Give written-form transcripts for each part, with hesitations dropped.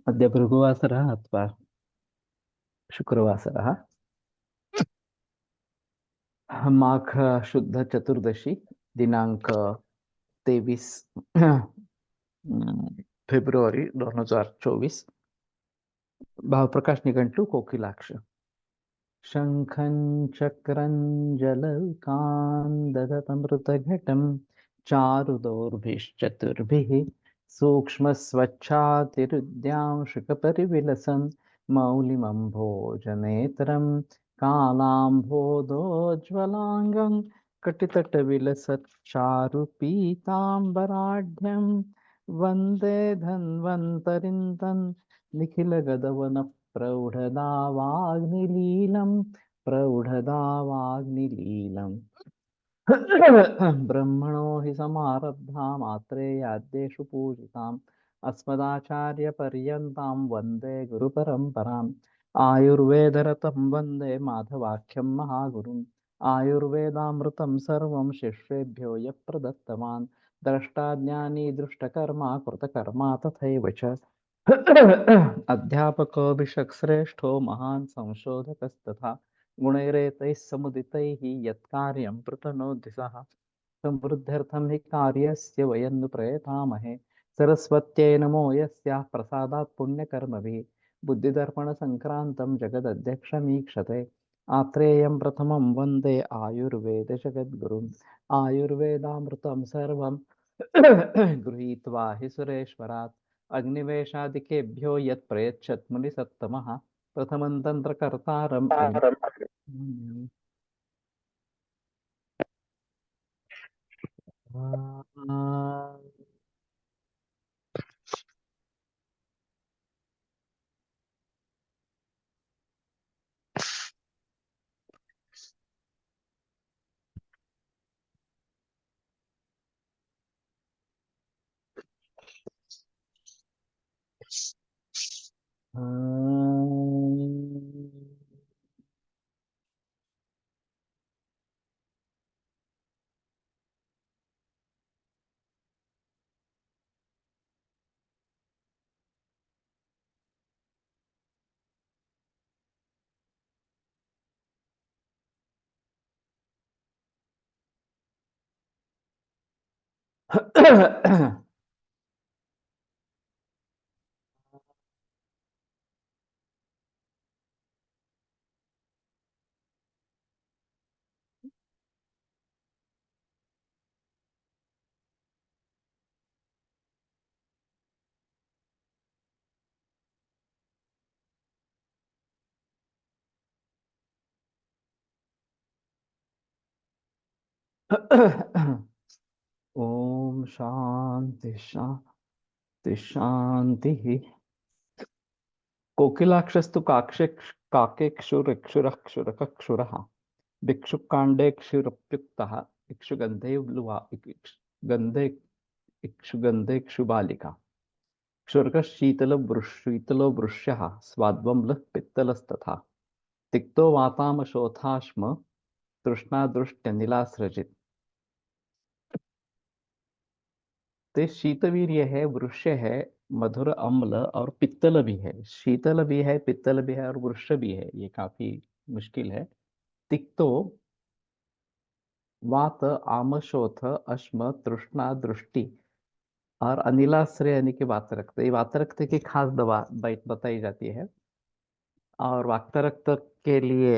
अद्य भृगुवासरः अथवा शुक्रवासरः माघ शुद्ध चतुर्दशी दिनांक 23 फेब्रुवारी 2024 भावप्रकाश निघंटु कोकिलाक्ष शंखं चक्रं जलकान्दधतमृतघटं चारुदौर्भिश्चतुर्भिः सूक्ष्मस्वच्छातिरुद्यांशुकपरिविलसन् मौलिमम्भोजनेत्रं कालाम्भोदोज्ज्वलाङ्गं कटितटविलसच्चारुपीताम्बराढ्यं वन्दे धन्वन्तरिं तं निखिलगदवनप्रौढदावाग्निलीलं प्रौढदावाग्निलीलम् ब्रह्मणो हि समारब्धाम् आत्रेयाद्येषु पूजिताम् अस्मदाचार्यपर्यन्तां वन्दे गुरुपरम्पराम् आयुर्वेदरतं वन्दे माधवाख्यं महागुरुम् आयुर्वेदामृतं सर्वं शिष्येभ्यो यः प्रदत्तवान् द्रष्टाज्ञानी दृष्टकर्मा कृतकर्मा तथैव च अध्यापको विशक्श्रेष्ठो महान् संशोधकस्तथा गुणैरेतैः समुदितैः यत्कार्यं पृतनोति सः समृद्ध्यर्थं हि कार्यस्य वयं नु प्रयतामहे सरस्वत्यै नमो यस्याः प्रसादात् पुण्यकर्मभिः बुद्धिदर्पणसङ्क्रान्तं जगदध्यक्षमीक्षते आत्रेयं प्रथमं वन्दे आयुर्वेदजगद्गुरुम् आयुर्वेदामृतं सर्वं गृहीत्वा हि सुरेश्वरात् अग्निवेशादिकेभ्यो यत् प्रयच्छत् मुनिसत्तमः प्रथमं तन्त्रकर्तारम् ओम शांति शांति शांति कोकिलाक्षस्तु काकेक्षुरक्षुरक्षुरकक्षुरः भिक्षुकाण्डेक्षुरप्युक्तः इक्षुगन्धे गन्धे इक्षुगन्धेक्षुबालिका क्षुरकशीतलो वृष्यः स्वाद्वं लः पित्तलस्तथा तिक्तो वातामशोथाश्म तृष्णादृष्ट्यनिलासृजित। तो शीतवीर्य है, वृक्ष है, मधुर अम्ल और पित्तल भी है। शीतल भी है, पित्तल भी है और वृक्ष भी है। ये काफी मुश्किल है। तिक्तो वात आमशोथ अश्म तृष्णा दृष्टि और अनिलाश्रय यानी कि वातरक्त। ये वातरक्त की खास दवा बताई जाती है और वातरक्त के लिए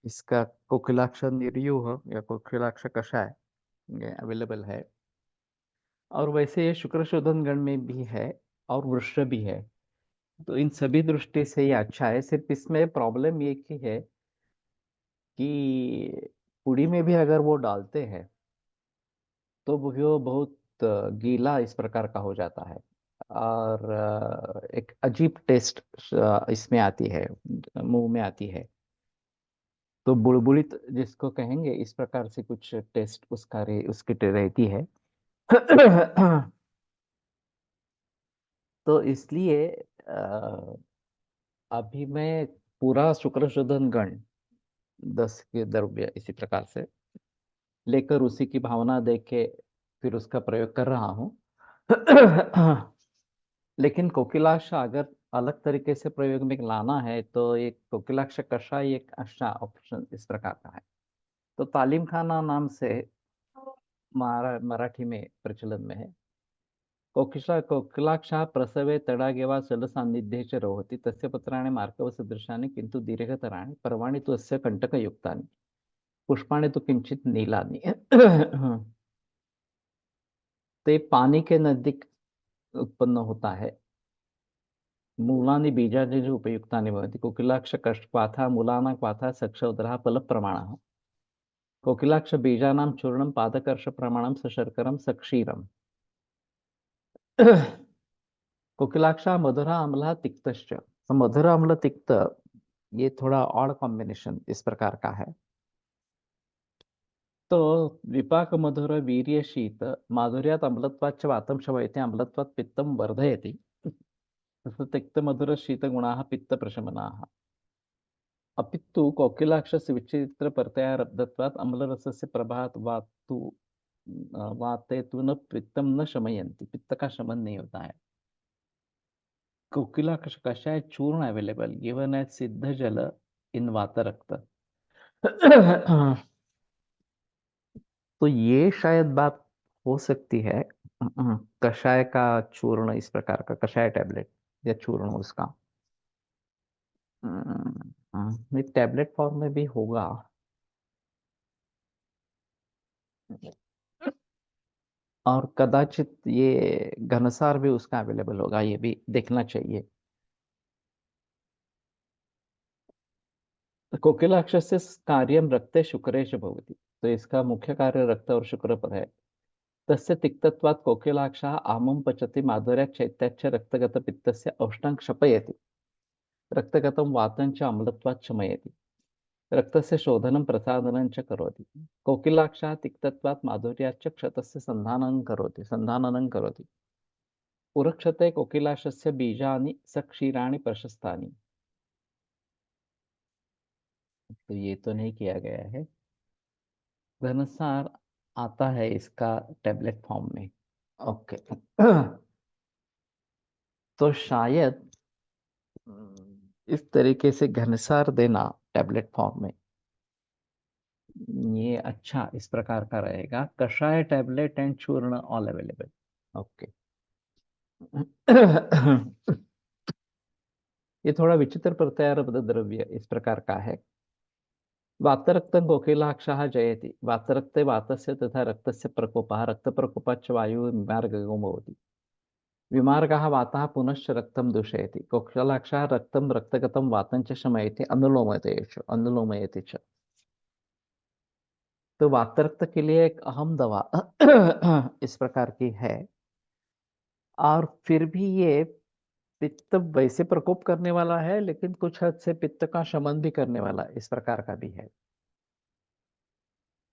इसका कोकिलाक्ष निर्यूह या कोकिलाक्ष कषाय अवेलेबल है। और वैसे ये शुक्रशोधन गण में भी है और वृक्ष भी है। तो इन सभी दृष्टि से ये अच्छा है। सिर्फ इसमें प्रॉब्लम ये की है कि पुड़ी में भी अगर वो डालते हैं तो वो बहुत गीला इस प्रकार का हो जाता है और एक अजीब टेस्ट इसमें आती है, मुंह में आती है। तो बुड़बुड़ित जिसको कहेंगे, इस प्रकार से कुछ टेस्ट उसकी रहती है। तो इसलिए अभी मैं पूरा शुक्रशोधन गण 10 के द्रव्य इसी प्रकार से लेकर उसी की भावना देख के फिर उसका प्रयोग कर रहा हूँ। लेकिन कोकिलाक्ष अगर अलग तरीके से प्रयोग में लाना है तो एक कोकिलाक्ष कषाय एक अच्छा ऑप्शन इस प्रकार का है। तो तालीम खाना नाम से मराठी में प्रचलन में है। कोकिलाक्षा प्रसवे तडागे वा जलसान्निध्ये च रोहति तस्य पत्राणि मार्कवसदृशानि किन्तु दीर्घतराणि पर्वाणि तु अस्य कंटकयुक्तानि पुष्पाणि तु किंचित नीलानि। ते पानी के नजदीक उत्पन्न होता है। मूलानि बीजानि च उपयुक्तानि भवन्ति कोकिलाक्ष कष्टपाथा मूलानां क्वाथा सक्षोदरः फलप्रमाणः कोकिलाक्ष बीजानां चूर्णं पादकर्ष प्रमाणं सशर्करं सक्षीरम्। कोकिलाक्षा मधुरा अम्ला तिक्तश्च। तो मधुर अम्ल तिक्त ये थोड़ा ऑड कॉम्बिनेशन इस प्रकार का है। तो विपाक मधुर वीर्य शीत माधुर्यात अम्लत्वाच्च वातं शमयति अम्लत्वात् पित्तं वर्धयति तस्य तिक्त मधुर शीत गुणाः पित्त प्रशमनाः। अपितु कोकिलाक्षस्य विचित्र प्रत्यय रब्धत्वात् अम्लरसस्य प्रभावात् वाते तु न पित्तम न शमयन्ति पित्त का शमन नहीं होता है। कोकिला कषाय चूर्ण अवेलेबल गिवन एज सिद्ध जल इन वात रक्त। तो ये शायद बात हो सकती है। कषाय का चूर्ण इस प्रकार का कषाय टैबलेट या चूर्ण उसका नहीं टैबलेट फॉर्म में भी होगा। और कदाचित ये घनसार भी उसका अवेलेबल होगा ये भी देखना चाहिए। कोकिलाक्षस्य कार्यं रक्ते शुक्रे च भवति। तो इसका मुख्य कार्य रक्त और शुक्र पर है। तस्य तिक्तत्वात् कोकिलाक्षः आमं पचति माधुर्यात् चैत्याच्च रक्तगतपित्तस्य औष्णं क्षपयति रक्तगतं वातं च अम्लत्वात् शमयति रक्तस्य शोधनं प्रसादनं च करोति। कोकिलाक्षः तिक्तत्वात् माधुर्याच्च क्षतस्य संधाननं करोति। उरक्षते कोकिलाक्षस्य बीजानि सक्षीराणि प्रशस्तानि। तो ये तो नहीं किया गया है। घनसार आता है इसका टैबलेट फॉर्म में। ओके। तो शायद इस तरीके से घनसार देना टैबलेट फॉर्म में ये अच्छा इस प्रकार का रहेगा। कषाय टैबलेट एंड चूर्ण ऑल अवेलेबल। ओके। ये थोड़ा विचित्र प्रत्यारोपित द्रव्य इस प्रकार का है। वातरक्तं कोकिलाक्षः जयति वातरक्ते वातस्य तथा रक्तस्य प्रकोपः रक्तप्रकोपाच्च वायुर्मार्गगो भवति विमार्गः वातः पुनश्च रक्तं दूषयति कोकिलाक्षः रक्तं रक्तगतं वातं च शमयति अनुलोमयति च। तो वातरक्त के लिए एक अहम दवा इस प्रकार की है। और फिर भी ये पित्त वैसे प्रकोप करने वाला है लेकिन कुछ हद से पित्त का शमन भी करने वाला इस प्रकार का भी है।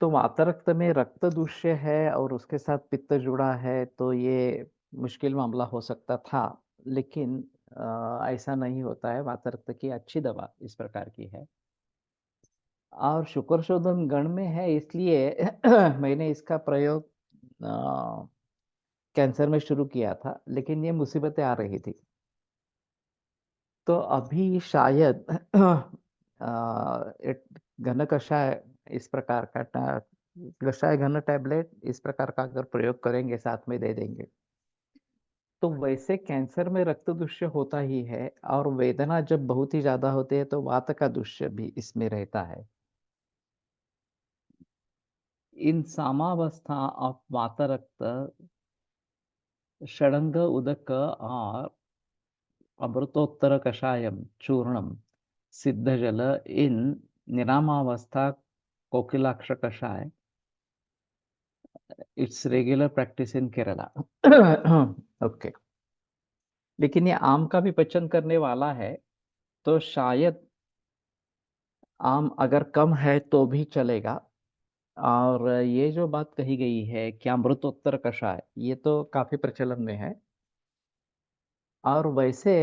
तो वातरक्त में रक्त दूष्य है और उसके साथ पित्त जुड़ा है तो ये मुश्किल मामला हो सकता था। लेकिन ऐसा नहीं होता है। वातरक्त की अच्छी दवा इस प्रकार की है और शुक्र शोधन गण में है इसलिए मैंने इसका प्रयोग कैंसर में शुरू किया था लेकिन ये मुसीबतें आ रही थी। तो अभी शायद घन कषाय इस प्रकार का कषाय घन टैबलेट इस प्रकार का अगर प्रयोग करेंगे साथ में दे देंगे तो वैसे कैंसर में रक्त दुष्य होता ही है और वेदना जब बहुत ही ज्यादा होती है तो वात का दुष्य भी इसमें रहता है। इन सामावस्था ऑफ वातरक्त षडंग उदक और अमृतोत्तर कषायम चूर्णम सिद्ध जल इन निरामावस्था कोकिलाक्ष कषाय it's regular practice in Kerala. Okay. लेकिन ये आम का भी पचन करने वाला है तो शायद आम अगर कम है तो भी चलेगा। और ये जो बात कही गई है कि अमृतोत्तर कषाय ये तो काफी प्रचलन में है। और वैसे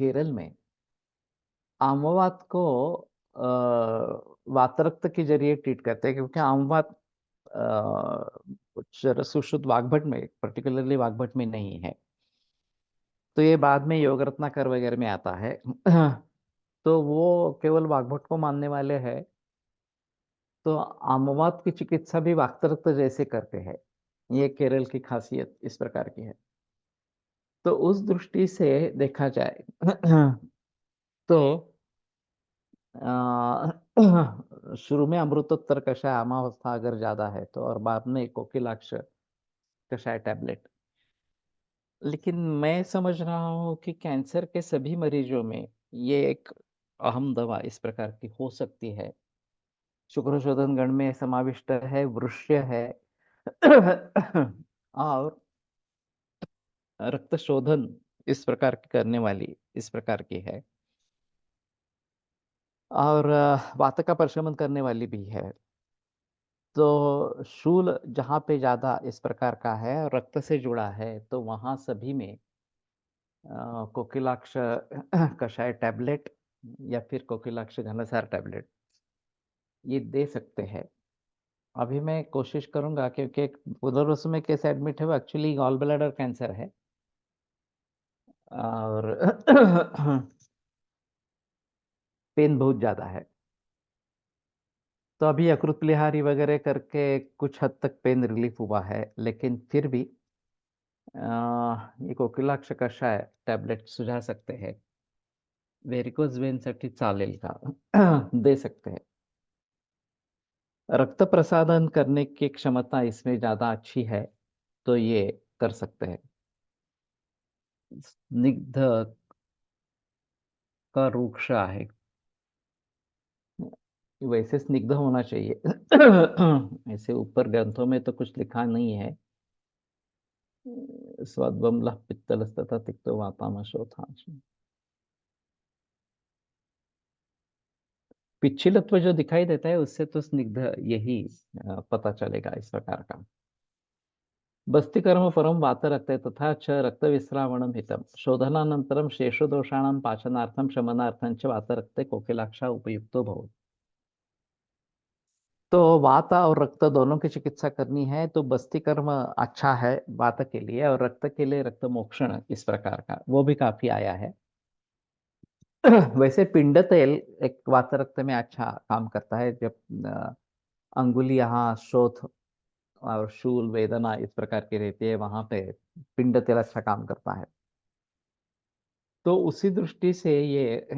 केरल में आमवात को वातरक्त के जरिए ट्रीट करते हैं क्योंकि आमवात कुछ सुश्रुत वाग्भट में, पर्टिकुलरली वाग्भट में नहीं है। तो ये बाद में योग रत्नाकर वगैरह में आता है। तो वो केवल वाग्भट को मानने वाले हैं। तो आमवात की चिकित्सा भी वाक्तरक्त जैसे करते हैं। ये केरल की खासियत इस प्रकार की है। तो उस दृष्टि से देखा जाए तो शुरू में अमृतोत्तर कषाय आमावस्था अगर ज्यादा है तो, और बाद में कोकिलाक्ष कषाय टैबलेट। लेकिन मैं समझ रहा हूँ कि कैंसर के सभी मरीजों में ये एक अहम दवा इस प्रकार की हो सकती है। शुक्रशोधन गण में समाविष्ट है, वृष्य है। और रक्त शोधन इस प्रकार की करने वाली इस प्रकार की है। और वात का प्रशमन करने वाली भी है। तो शूल जहाँ पे ज्यादा इस प्रकार का है और रक्त से जुड़ा है, तो वहाँ सभी में कोकिलाक्ष कषाय टैबलेट या फिर कोकिलाक्ष घनसार टैबलेट ये दे सकते हैं। अभी मैं कोशिश करूंगा, क्योंकि एक पुनर्वसु में केस एडमिट है, वो एक्चुअली गॉल ब्लैडर कैंसर है। और पेन बहुत ज्यादा है। तो अभी यकृत लिहारी वगैरह करके कुछ हद तक पेन रिलीफ हुआ है, लेकिन फिर भी ये कोकिलाक्ष कषाय टैबलेट सुझा सकते हैं। वेरिकोज वेन साठी चालेल का? दे सकते हैं। रक्त प्रसादन करने की क्षमता इसमें ज्यादा अच्छी है, तो ये कर सकते हैं। स्निग्ध का रूक्ष है, वैसे स्निग्ध होना चाहिए। ऐसे ऊपर ग्रंथों में तो कुछ लिखा नहीं है। स्वाद्वम्ल पित्तल तथा तिक्तो वातामशोथा। पिच्छिलत्व जो दिखाई देता है उससे तो स्निग्ध यही पता चलेगा इस प्रकार का। बस्तिकर्म परम वात रक्ते तथा च रक्त विश्रावणम हितम शोधनानंतरम शेषदोषाणां पाचनार्थम शमनार्थं च वात रक्ते कोकिलाक्षा उपयुक्तो भवति। तो वात और रक्त दोनों की चिकित्सा करनी है तो बस्ती कर्म अच्छा है वात के लिए, और रक्त के लिए रक्त मोक्षण इस प्रकार का वो भी काफी आया है। वैसे पिंड तेल एक वात रक्त में अच्छा काम करता है। जब अंगुली यहाँ शोथ और शूल वेदना इस प्रकार की रहती है, वहां पे पिंड तेल अच्छा काम करता है। तो उसी दृष्टि से ये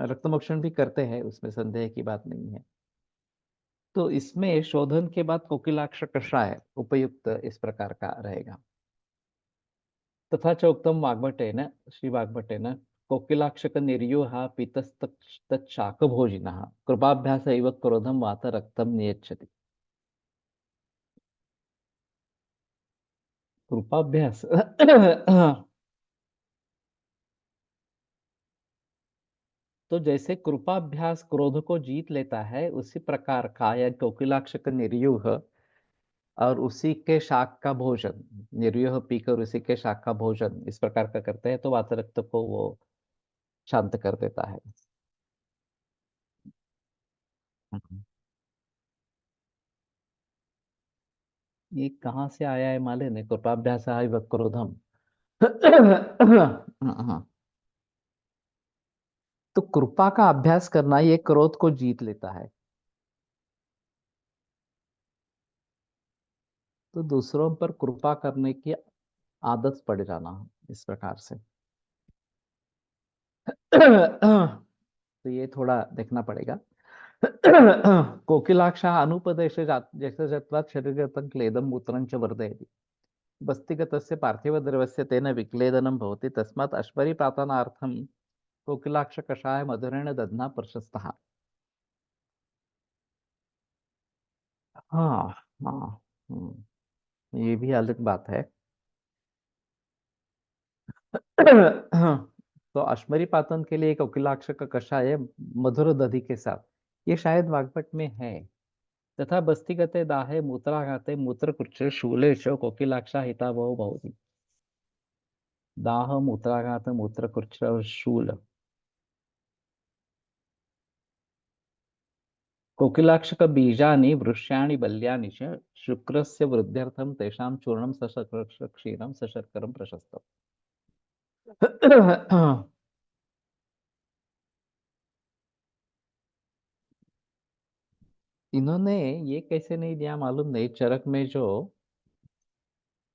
रक्त मोक्षण भी करते हैं, उसमें संदेह की बात नहीं है। तो इसमें शोधन के बाद कोकिलाक्ष कषाय उपयुक्त इस प्रकार का रहेगा। तथा च उक्तम वाग्भटेन, श्री वाग्भटेन, कोकिलाक्षक निर्युहा पीतस्तच्छाकभोजिनः कृपाभ्यास इव क्रोधम वात रक्तम नियच्छति। कृपाभ्यास। तो जैसे कृपाभ्यास क्रोध को जीत लेता है, उसी प्रकार का यह कोकिलाक्षक निर्युह और उसी के शाक का भोजन, निर्व्यूह पीकर उसी के शाक का भोजन इस प्रकार का करते हैं, तो वातरक्त को वो शांत कर देता है। हम्म। ये कहाँ से आया है मालूम है? कृपाभ्यास क्रोधम। तो कृपा का अभ्यास करना ये क्रोध को जीत लेता है। तो दूसरों पर कृपा करने की आदत पड़ जाना इस प्रकार से। तो ये थोड़ा देखना पड़ेगा। कोकिलाक्षा अनुपदेश जैसे जत्वात् शरीरतं क्लेदं मूत्रं च वर्धयति बस्तिगतस्य पार्थिवद्रवस्य तेन विक्लेदनं भवति तस्मात् अश्वरीपातनार्थं कोकिलाक्ष कषाय मधुरेण दध्ना प्रशस्तः। हाँ। हाँ। ये भी अलग बात है। तो अश्वरी पातन के लिए कोकिलाक्ष का कषाय मधुर दधि के साथ, ये शायद वाग्भट में है। तथा बस्तिगते दाहे मूत्राघाते मूत्रकृच्छ्रे शूले च कोकिलाक्षा हितावहो भवति। दाह, मूत्राघात, मूत्रकृच्छ्र और शूल। कोकिलाक्षक बीजानि वृष्याणि बल्यानि च शुक्रस्य वृद्ध्यर्थं तेषां चूर्णं सशर्करं क्षीरं सशर्करं प्रशस्तम्। इन्होंने ये कैसे नहीं दिया मालूम नहीं, चरक में जो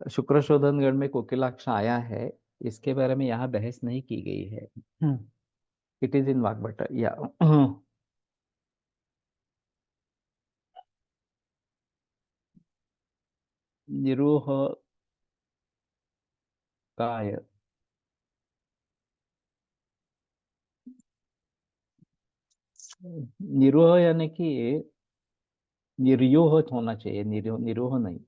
शुक्र शोधन गण में कोकिलाक्ष आया है, इसके बारे में यहाँ बहस नहीं की गई है। इट इज इन वाग्भट या निरूह काय, निरूह यानी कि निर्यूह होना चाहिए, निरूह निरूह नहीं।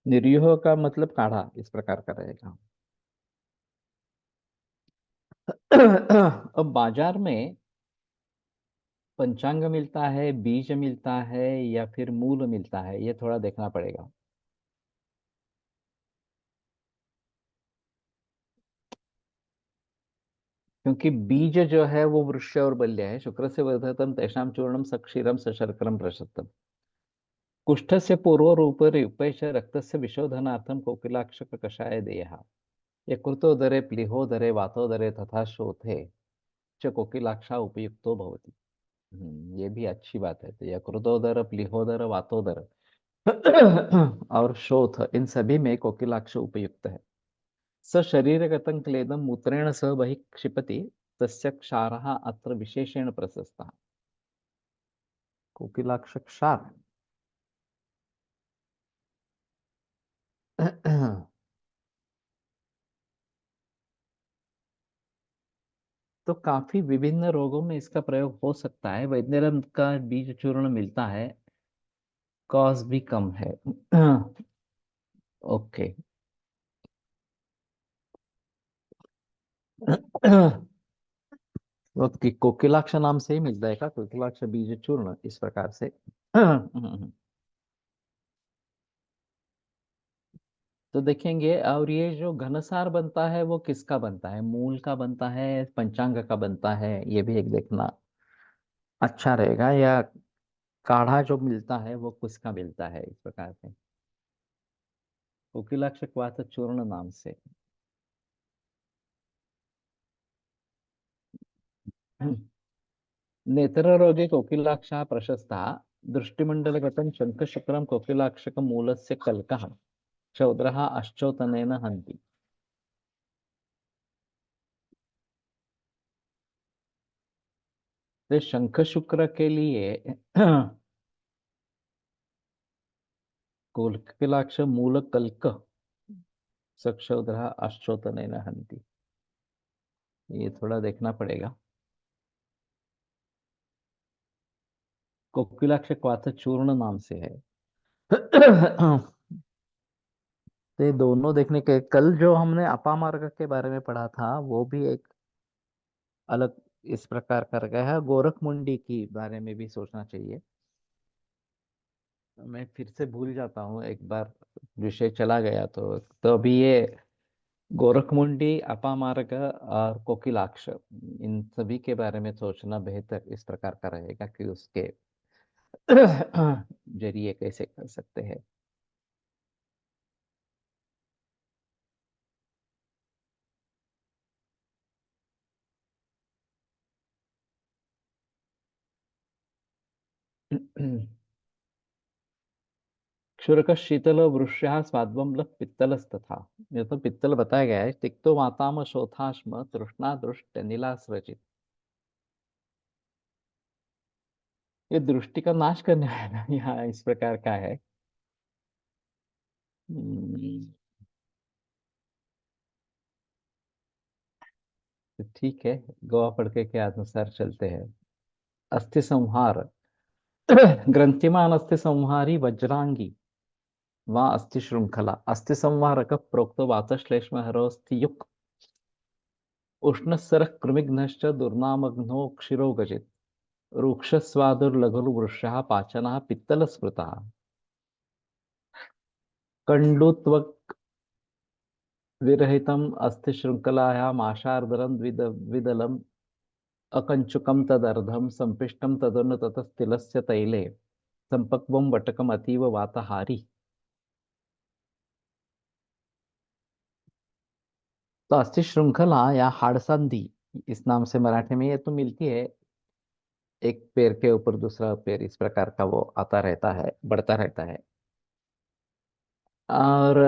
निर्यूह का मतलब काढ़ा, इस प्रकार का रहेगा। अब बाजार में पंचांग मिलता है, बीज मिलता है, या फिर मूल मिलता है, ये थोड़ा देखना पड़ेगा। क्योंकि बीज जो है वो वृक्ष और बल्य है। शुक्र से वर्धतम तेषां चूर्णम सक्षीरम सशर्करम प्रशस्तम। कुष्ठस्य पूर्वरूपे च रक्तस्य विशोधनार्थं कोकिलाक्षक कषाय देयः। यकृतोदरे प्लीहोदरे वातोदरे तथा शोथे च कोकिलाक्षा उपयुक्तो भवति। ये भी अच्छी बात है। तो यकृतोदर, प्लीहोदर, वातोदर और शोथ, इन सभी में कोकिलाक्ष उपयुक्त है। स शरीरगतं क्लेदं मूत्रेण सह बहिः क्षिपति, तस्य क्षारः अत्र विशेषेण प्रशस्तः। कोकिलाक्ष क्षार। तो काफी विभिन्न रोगों में इसका प्रयोग हो सकता है। वैद्यनाथ का बीज चूर्ण मिलता है, कॉस्ट भी कम है। ओके। वो कोकिलाक्ष नाम से ही मिलता है का, कोकिलाक्ष बीज चूर्ण इस प्रकार से। तो देखेंगे, और ये जो घनसार बनता है वो किसका बनता है, मूल का बनता है, पंचांग का बनता है, ये भी एक देखना अच्छा रहेगा। या काढ़ा जो मिलता है वो किसका मिलता है, इस प्रकार से। कोकिलाक्ष क्वाथ चूर्ण नाम से। नेत्ररोगे कोकिलाक्षः प्रशस्तः। दृष्टिमण्डलगतं शङ्खशुक्रं कोकिलाक्षकमूलस्य कल्कः क्षौद्रः अश्चोतनेन हन्ति। तो शंखशुक्र के लिए कोकिलाक्ष मूल कल्क सक्षौद्रः अश्चोतनेन हन्ति, ये थोड़ा देखना पड़ेगा। कोकिलाक्ष क्वाथ चूर्ण नाम से है। तो ये दोनों देखने के, कल जो हमने अपामार्ग के बारे में पढ़ा था वो भी एक अलग इस प्रकार कर गया है। गोरख मुंडी की बारे में भी सोचना चाहिए। मैं फिर से भूल जाता हूँ, एक बार विषय चला गया तो अभी ये गोरख मुंडी, अपामार्ग और कोकिलाक्ष, इन सभी के बारे में सोचना बेहतर इस प्रकार का रहेगा कि उसके जरिए कैसे कर सकते हैं। क्षुरक शीतल वृष्या स्वाद्वम्ल पित्तलस्तथा। ये तो पित्तल बताया गया है। तिक्तो वाताम शोथाश्म तृष्णा दृष्ट नीलास्रचित। ये दृष्टि का नाश करने वाला यहाँ इस प्रकार का है। हम्म, तो ठीक है, गवा पड़के के अनुसार चलते हैं। अस्थि संहार। ग्रंथिमान अस्थि संहारी वज्रांगी वा अस्थि श्रृंखला। अस्थि संहारक प्रोक्तो वातश्लेष्म हरोस्थि युक् उष्णस्सरः कृमिघ्नश्च दुर्नामघ्नो क्षिरो गजित् रूक्षस्वादुर्लघुर्वृषः पाचनः पित्तलस्मृतः। कंडुत्वक विरहितम अस्थि श्रृंखलायाम आशार्द्रम द्विदलम अकंचुकम तदर्धम संपिष्टम तदनु ततस्तिलस्य तैले संपक्वम वटकम अतीव वातहारी। तो अस्थि श्रृंखला या हाड़संधि, इस नाम से मराठी में ये तो मिलती है। एक पैर के ऊपर दूसरा पैर, इस प्रकार का वो आता रहता है, बढ़ता रहता है। और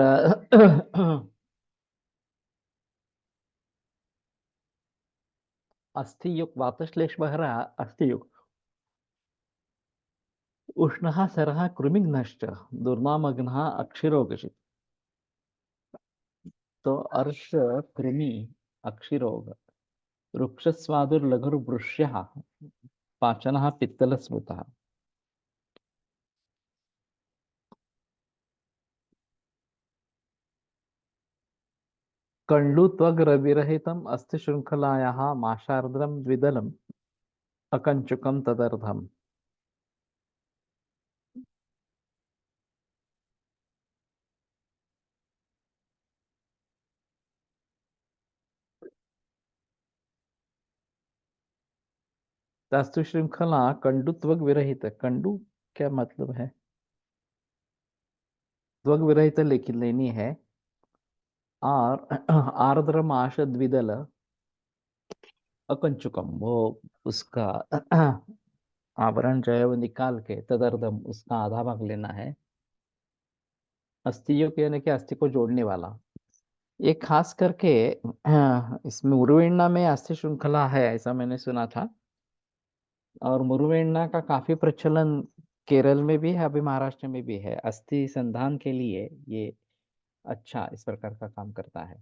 अस्थियुग वातश्लेष बहरा अस्थियुग उष्णः सरः कृमिघ्नश्च दुर्नामग्नः अक्षिरोगशित। तो अर्श, कृमि, अक्षिरोग, वृक्षस्वादुर्लघुर्वृष्यः, पाचनः पित्तलस्मृतः। कण्डुत्वग्रविरहितम् अस्ति श्रृङ्खलायाः माशार्द्रं द्विदलम् अकञ्चुकं तदर्धम्। अस्तु श्रृंखला कंडुत्वग विरहित, कंडु क्या मतलब है? त्वग विरहित लेकिन लेनी है। और आर्द्रम आश द्विदल अकंचुकम, वो उसका आवरण जो है वो निकाल के तदर्धम, उसका आधा भाग लेना है। अस्थियों के यानी कि अस्थि को जोड़ने वाला। ये खास करके इसमें उरुवेण्णा में अस्थि श्रृंखला है, ऐसा मैंने सुना था। और मुरुवेण्णा का काफी प्रचलन केरल में भी है, अभी महाराष्ट्र में भी है। अस्थि संधान के लिए ये अच्छा इस प्रकार का काम करता है।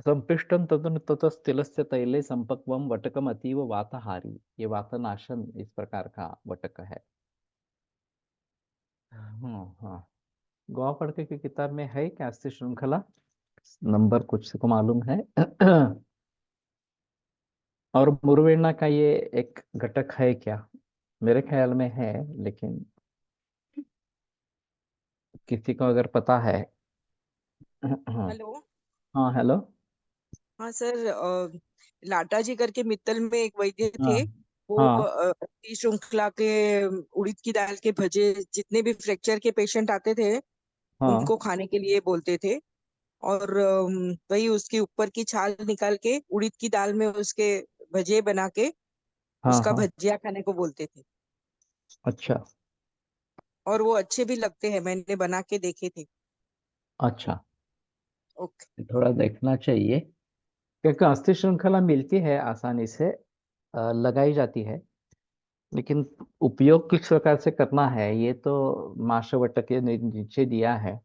संपिष्टम तदनु ततस्तिलस्य तैले संपक्वम वटकम अतीव वातहारी, ये वातनाशन इस प्रकार का वटक है। हाँ। गोवा पढ़ते की किताब में है क्या अस्थि श्रृंखला? नंबर कुछ को मालूम है? और मुरुवेण्णा का ये एक घटक है क्या? मेरे ख्याल में है, लेकिन किसी को अगर पता है। हाँ। हेलो। हाँ, हेलो। हाँ सर, लाटा जी करके मित्तल में एक वैद्य हाँ। थे। वो हाँ। इस श्रृंखला के उड़द की दाल के भजे, जितने भी फ्रैक्चर के पेशेंट आते थे हाँ। उनको खाने के लिए बोलते थे। और वही उसके ऊपर की छाल निकाल के उड़द की दाल में उसके भजे बना के हाँ। उसका हाँ। भजिया खाने को बोलते थे। अच्छा। और वो अच्छे भी लगते हैं, मैंने बना के देखे थे। अच्छा, ओके। थोड़ा देखना चाहिए, क्योंकि अस्थि श्रृंखला मिलती है आसानी से, लगाई जाती है। लेकिन उपयोग किस प्रकार से करना है ये तो माशवट के नीचे दिया है।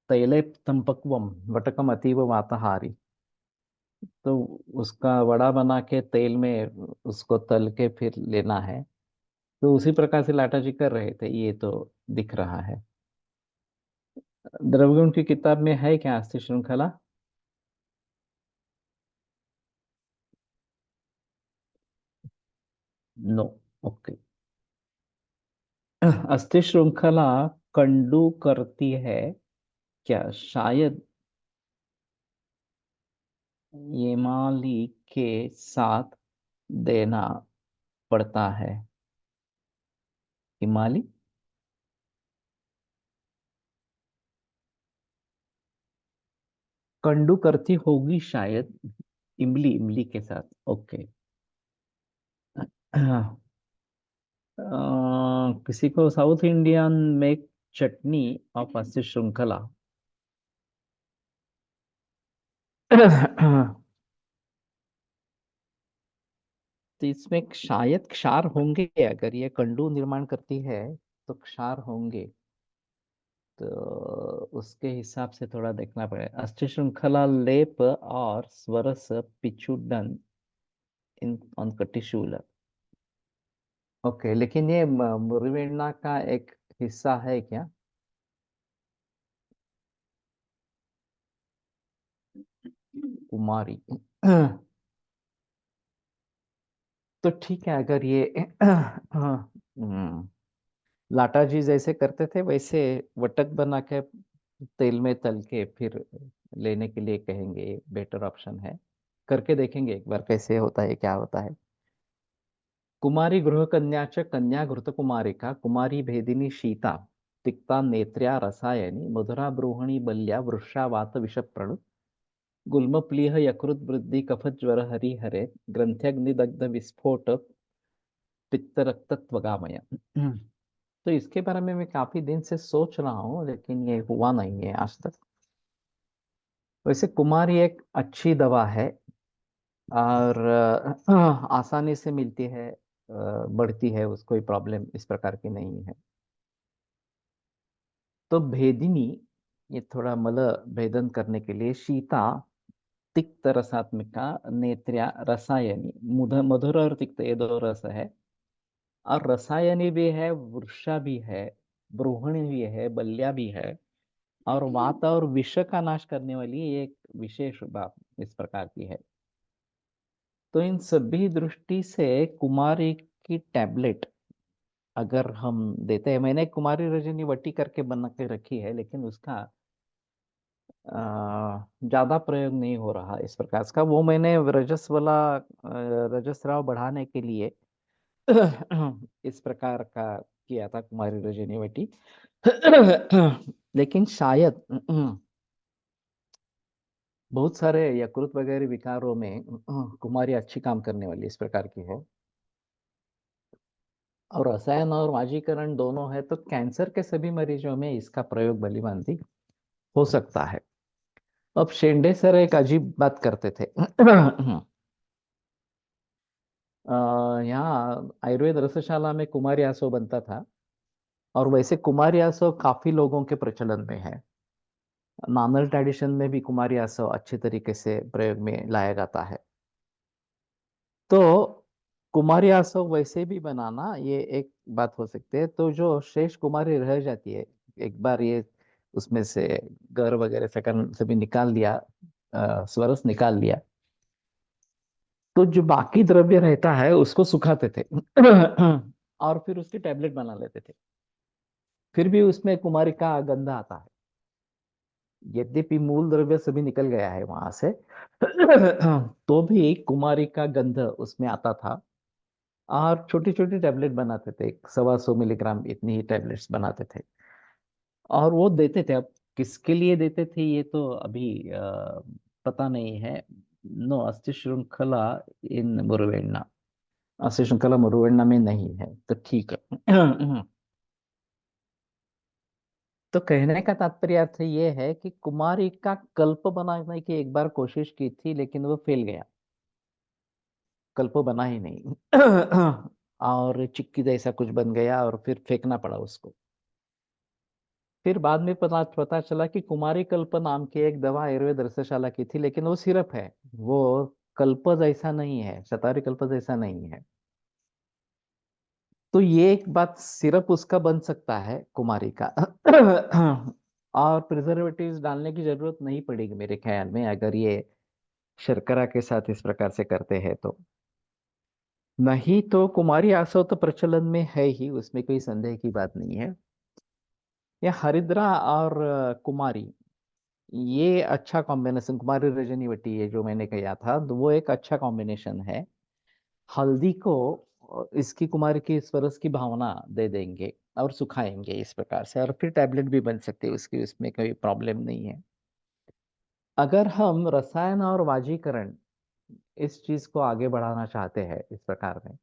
तैले तंपक्वम वटकम अतीव वातहारी। तो उसका वड़ा बना के तेल में उसको तल के फिर लेना है। तो उसी प्रकार से लाटा जी कर रहे थे, ये तो दिख रहा है। द्रवगुण की किताब में है क्या अस्थि श्रृंखला? नो। ओके। अस्थि श्रृंखला कंडू करती है क्या? शायद येमाली के साथ देना पड़ता है। हिमाली। कंडू करती होगी शायद, इमली, इमली के साथ। ओके। किसी को साउथ इंडियन में चटनी ऑफ अस्थि श्रृंखला। तो इसमें शायद क्षार होंगे, अगर ये कंडू निर्माण करती है तो क्षार होंगे। तो उसके हिसाब से थोड़ा देखना पड़ेगा। अस्थि श्रृंखला लेप और स्वरस पिचुडन इन ऑन टिश्यूल। ओके, लेकिन ये मुरवेण्णा का एक हिस्सा है क्या? कुमारी। तो ठीक है, अगर ये लाटा जी जैसे करते थे वैसे वटक बना के तेल में तल के फिर लेने के लिए कहेंगे, बेटर ऑप्शन है। करके देखेंगे एक बार कैसे होता है, क्या होता है। कुमारी गृह कन्या च कन्या घृतकुमारिका कुमारी भेदिनी शीता तिक्ता नेत्र्या रसायनी मधुरा ब्रूहणी बल्या वृषा वात विषप्रणु गुल्मप्लीह यकृत वृद्धि कफ ज्वर हरि हरे ग्रंथ्यग्निदग्ध विस्फोट पित्त रक्त त्वगामय। तो इसके बारे में मैं काफी दिन से सोच रहा हूँ, लेकिन ये हुआ नहीं है आज तक। वैसे कुमारी एक अच्छी दवा है, और आसानी से मिलती है, बढ़ती है, उसको कोई प्रॉब्लम इस प्रकार की नहीं है। तो भेदिनी, ये थोड़ा मल भेदन करने के लिए शीता तिक्त रसात्मिका नेत्र्या रसायनी, मधुर और तिक्त ये दो रस है, और रसायनी भी है, वृषा भी है, ब्रूहणी भी है, बल्या भी है, और वात और विष का नाश करने वाली एक विशेष बात इस प्रकार की है। तो इन सभी दृष्टि से कुमारी की टैबलेट अगर हम देते हैं, मैंने कुमारी रजनी वटी करके बना के रखी है, लेकिन उसका ज्यादा प्रयोग नहीं हो रहा इस प्रकार का। वो मैंने रजस वाला रजस्राव बढ़ाने के लिए इस प्रकार का किया था, कुमारी रजनी वटी। लेकिन शायद बहुत सारे यकृत वगैरह विकारों में कुमारी अच्छी काम करने वाली इस प्रकार की है। और रसायन और वाजीकरण दोनों है, तो कैंसर के सभी मरीजों में इसका प्रयोग भलीभांति हो सकता है। अब शेंडे सर एक अजीब बात करते थे। यहाँ आयुर्वेद रसशाला में कुमारी आसव बनता था, और वैसे कुमारी आसव काफी लोगों के प्रचलन में है। नानल ट्रेडिशन में भी कुमारी आसव अच्छे तरीके से प्रयोग में लाया जाता है। तो कुमारी आसव वैसे भी बनाना ये एक बात हो सकती है। तो जो शेष कुमारी रह जाती है, एक बार ये उसमें से गर वगैरह सेकंड से भी निकाल दिया, स्वरस निकाल लिया, तो जो बाकी द्रव्य रहता है उसको सुखाते थे और फिर उसकी टैबलेट बना लेते थे। फिर भी उसमें कुमारी का गंध आता है, यद्यपि मूल द्रव्य सभी निकल गया है वहां से। तो भी कुमारी का गंध उसमें आता था। और छोटी छोटी टैबलेट बनाते थे, 125 मिलीग्राम इतनी ही टैबलेट्स बनाते थे, और वो देते थे। अब किसके लिए देते थे ये तो अभी पता नहीं है। नो, अस्थि श्रृंखला इन मुरुवेन्ना, अस्थि श्रृंखला मुरुवेन्ना में नहीं है, तो ठीक है। तो कहने का तात्पर्य अर्थ ये है कि कुमारी का कल्प बनाने की एक बार कोशिश की थी, लेकिन वो फेल गया, कल्प बना ही नहीं। और चिक्की जैसा कुछ बन गया, और फिर फेंकना पड़ा उसको। फिर बाद में पता पता चला कि कुमारी कल्प नाम की एक दवा आयुर्वेद रसशाला की थी, लेकिन वो सिरप है, वो कल्प जैसा नहीं है, शतावरी कल्प जैसा नहीं है। तो ये एक बात, सिरप उसका बन सकता है कुमारी का। और प्रिजर्वेटिव्स डालने की जरूरत नहीं पड़ेगी मेरे ख्याल में, अगर ये शर्करा के साथ इस प्रकार से करते हैं तो। नहीं तो कुमारी आसव तो प्रचलन में है ही, उसमें कोई संदेह की बात नहीं है। ये हरिद्रा और कुमारी, ये अच्छा कॉम्बिनेशन, कुमारी रजनीवटी ये जो मैंने कहा था, तो वो एक अच्छा कॉम्बिनेशन है। हल्दी को इसकी कुमारी की स्वरस की भावना दे देंगे और सुखाएंगे इस प्रकार से, और फिर टैबलेट भी बन सकती है उसकी, उसमें कोई प्रॉब्लम नहीं है। अगर हम रसायन और वाजीकरण इस चीज को आगे बढ़ाना चाहते हैं इस प्रकार में,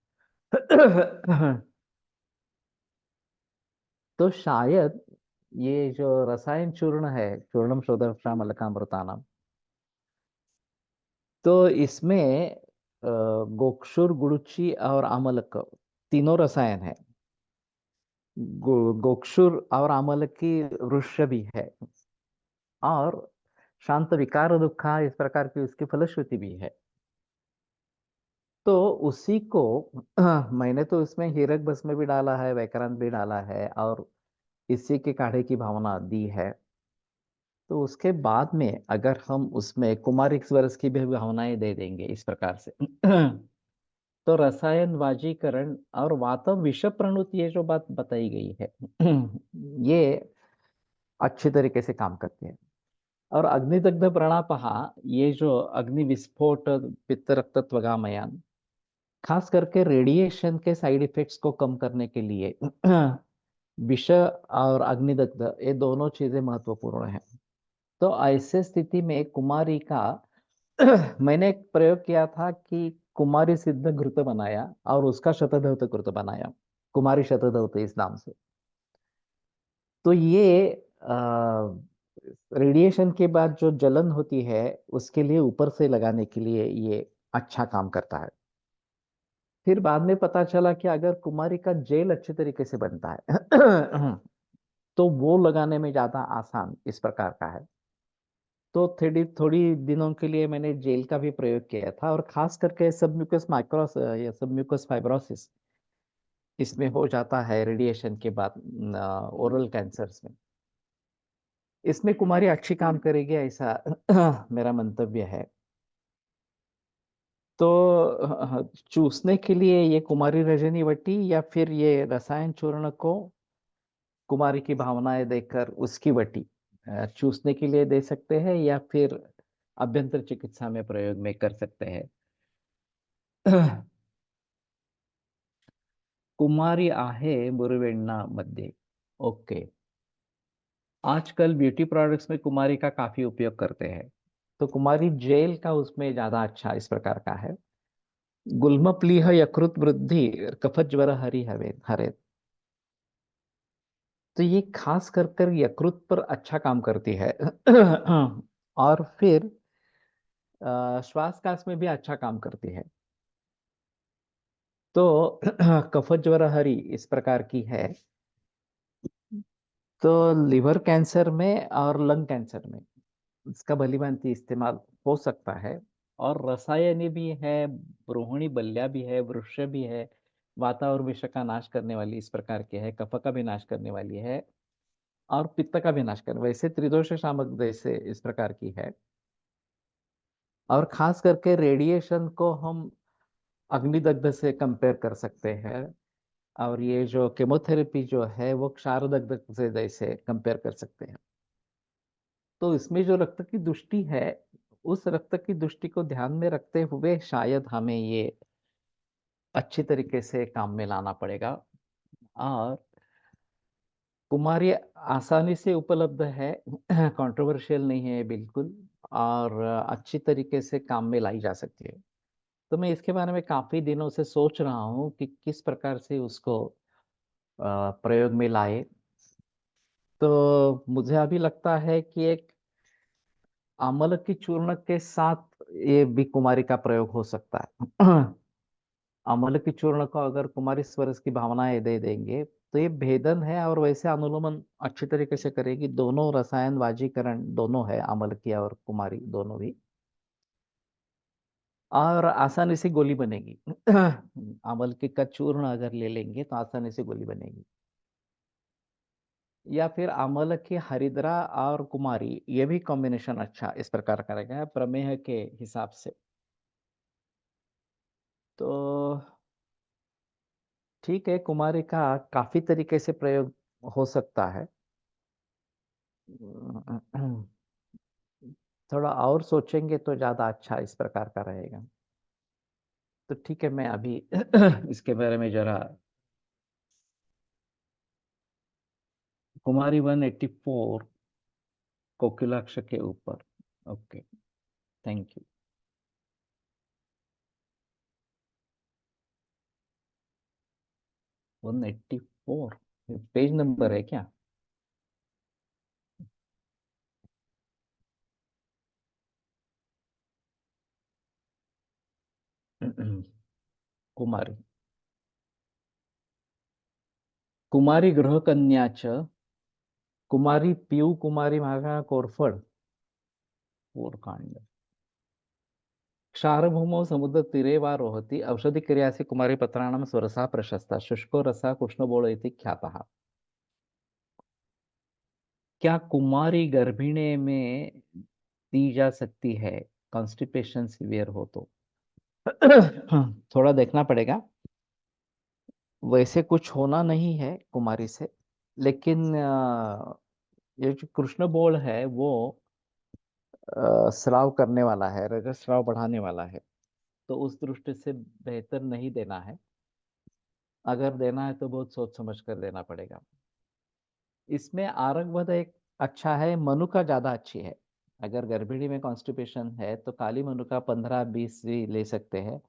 तो शायद ये जो रसायन चूर्ण है, चूर्णम शोधशामलकामृतानाम, तो इसमें गोक्षुर, गुड़ुची और आमलक तीनों रसायन है। गोक्षुर और आमलक की वृक्ष भी है, और शांत विकार दुखा इस प्रकार की उसकी फलश्रुति भी है। तो उसी को मैंने तो उसमें हीरक भस्म भी डाला है, वैक्रांत भी डाला है, और इसी के काढ़े की भावना दी है। तो उसके बाद में अगर हम उसमें कुमारिक वर्ष की भी भावनाएं दे देंगे इस प्रकार से, तो रसायन वाजीकरण और वातव विष प्रणुत ये जो बात बताई गई है, ये अच्छी तरीके से काम करते हैं। और अग्निदग्ध प्रणापहा, ये जो अग्नि विस्फोट पित्त रक्तत्वगामयान, खास करके रेडिएशन के साइड इफेक्ट्स को कम करने के लिए विष और अग्निदग्ध ये दोनों चीजें महत्वपूर्ण है। तो ऐसे स्थिति में कुमारी का मैंने एक प्रयोग किया था कि कुमारी सिद्ध घृत बनाया और उसका शतधौत घृत बनाया, कुमारी शतधौत इस नाम से। तो ये रेडिएशन के बाद जो जलन होती है उसके लिए ऊपर से लगाने के लिए ये अच्छा काम करता है। फिर बाद में पता चला कि अगर कुमारी का जेल अच्छे तरीके से बनता है तो वो लगाने में ज्यादा आसान इस प्रकार का है। तो थोड़ी थोड़ी दिनों के लिए मैंने जेल का भी प्रयोग किया था, और खास करके सबम्यूकस माइक्रोस या सबम्यूकस फाइब्रोसिस इसमें हो जाता है रेडिएशन के बाद ओरल कैंसर्स में। इसमें कुमारी अच्छी काम करेगी ऐसा मेरा मंतव्य है। तो चूसने के लिए ये कुमारी रजनीवटी या फिर ये रसायन चूर्ण को कुमारी की भावनाएं देकर उसकी वटी चूसने के लिए दे सकते हैं, या फिर अभ्यंतर चिकित्सा में प्रयोग में कर सकते हैं। कुमारी आहे मुरुवेण्णा मध्ये। ओके। आजकल ब्यूटी प्रोडक्ट्स में कुमारी का काफी उपयोग करते हैं, तो कुमारी जेल का उसमें ज्यादा अच्छा इस प्रकार का है। गुल्म प्लीह यकृत वृद्धि कफत ज्वर हरि हवे हरे। तो ये खास कर यकृत पर अच्छा काम करती है और फिर श्वास कास में भी अच्छा काम करती है। तो कफत ज्वर हरि इस प्रकार की है। तो लिवर कैंसर में और लंग कैंसर में इसका भलीभांति इस्तेमाल हो सकता है। और रसायनी भी है, रोहिणी बल्ल्या भी है, वृक्ष भी है, वाता और विष का नाश करने वाली इस प्रकार की है, कफ का भी नाश करने वाली है, और पित्त का भी नाश करने, वैसे त्रिदोष शामक जैसे इस प्रकार की है। और खास करके रेडिएशन को हम अग्निदग्ध से कंपेयर कर सकते हैं, और ये जो केमोथेरेपी जो है वो क्षारदग्ध से जैसे कंपेयर कर सकते हैं। तो इसमें जो रक्त की दुष्टि है, उस रक्त की दुष्टि को ध्यान में रखते हुए शायद हमें ये अच्छी तरीके से काम में लाना पड़ेगा। और कुमारी आसानी से उपलब्ध है, कंट्रोवर्शियल नहीं है बिल्कुल, और अच्छी तरीके से काम में लाई जा सकती है। तो मैं इसके बारे में काफी दिनों से सोच रहा हूँ कि किस प्रकार से उसको प्रयोग में लाए। तो मुझे अभी लगता है कि एक अमल की चूर्ण के साथ ये भी कुमारी का प्रयोग हो सकता है। अमल की चूर्ण को अगर कुमारी स्वरस की भावनाएं दे देंगे तो ये भेदन है, और वैसे अनुलोमन अच्छी तरीके से करेगी। दोनों रसायन वाजीकरण दोनों है, अमल की और कुमारी दोनों भी, और आसानी से गोली बनेगी। अमल की का चूर्ण अगर ले लेंगे तो आसानी से गोली बनेगी। या फिर अमल की हरिद्रा और कुमारी, ये भी कॉम्बिनेशन अच्छा इस प्रकार करेगा प्रमेह के हिसाब से। तो ठीक है, कुमारी का काफी तरीके से प्रयोग हो सकता है। थोड़ा और सोचेंगे तो ज्यादा अच्छा इस प्रकार का रहेगा। तो ठीक है, मैं अभी इसके बारे में जरा कुमारी 184 कोकिलाक्ष के ऊपर। Okay, thank you. 184 page number है क्या? कुमारी, कुमारी गृह कन्या च, कुमारी पीयू कुमारी महागा कोरफड कोरकांड, क्षारभूमौ समुद्र तीरे वा रोहति औषधि क्रियासि कुमारी पत्राणाम स्वरसा प्रशस्ता शुष्को रसा कृष्णबोल इति ख्यातः। क्या कुमारी गर्भिणी में दी जा सकती है कॉन्स्टिपेशन सीवियर हो तो? थोड़ा देखना पड़ेगा। वैसे कुछ होना नहीं है कुमारी से, लेकिन ये जो कृष्ण बोल है वो स्राव करने वाला है, रजस्राव बढ़ाने वाला है, तो उस दृष्टि से बेहतर नहीं देना है। अगर देना है तो बहुत सोच समझ कर देना पड़ेगा। इसमें आरक वध एक अच्छा है, मनुका ज्यादा अच्छी है। अगर गर्भिणी में कॉन्स्टिपेशन है तो काली मनुका 15-20 भी ले सकते हैं।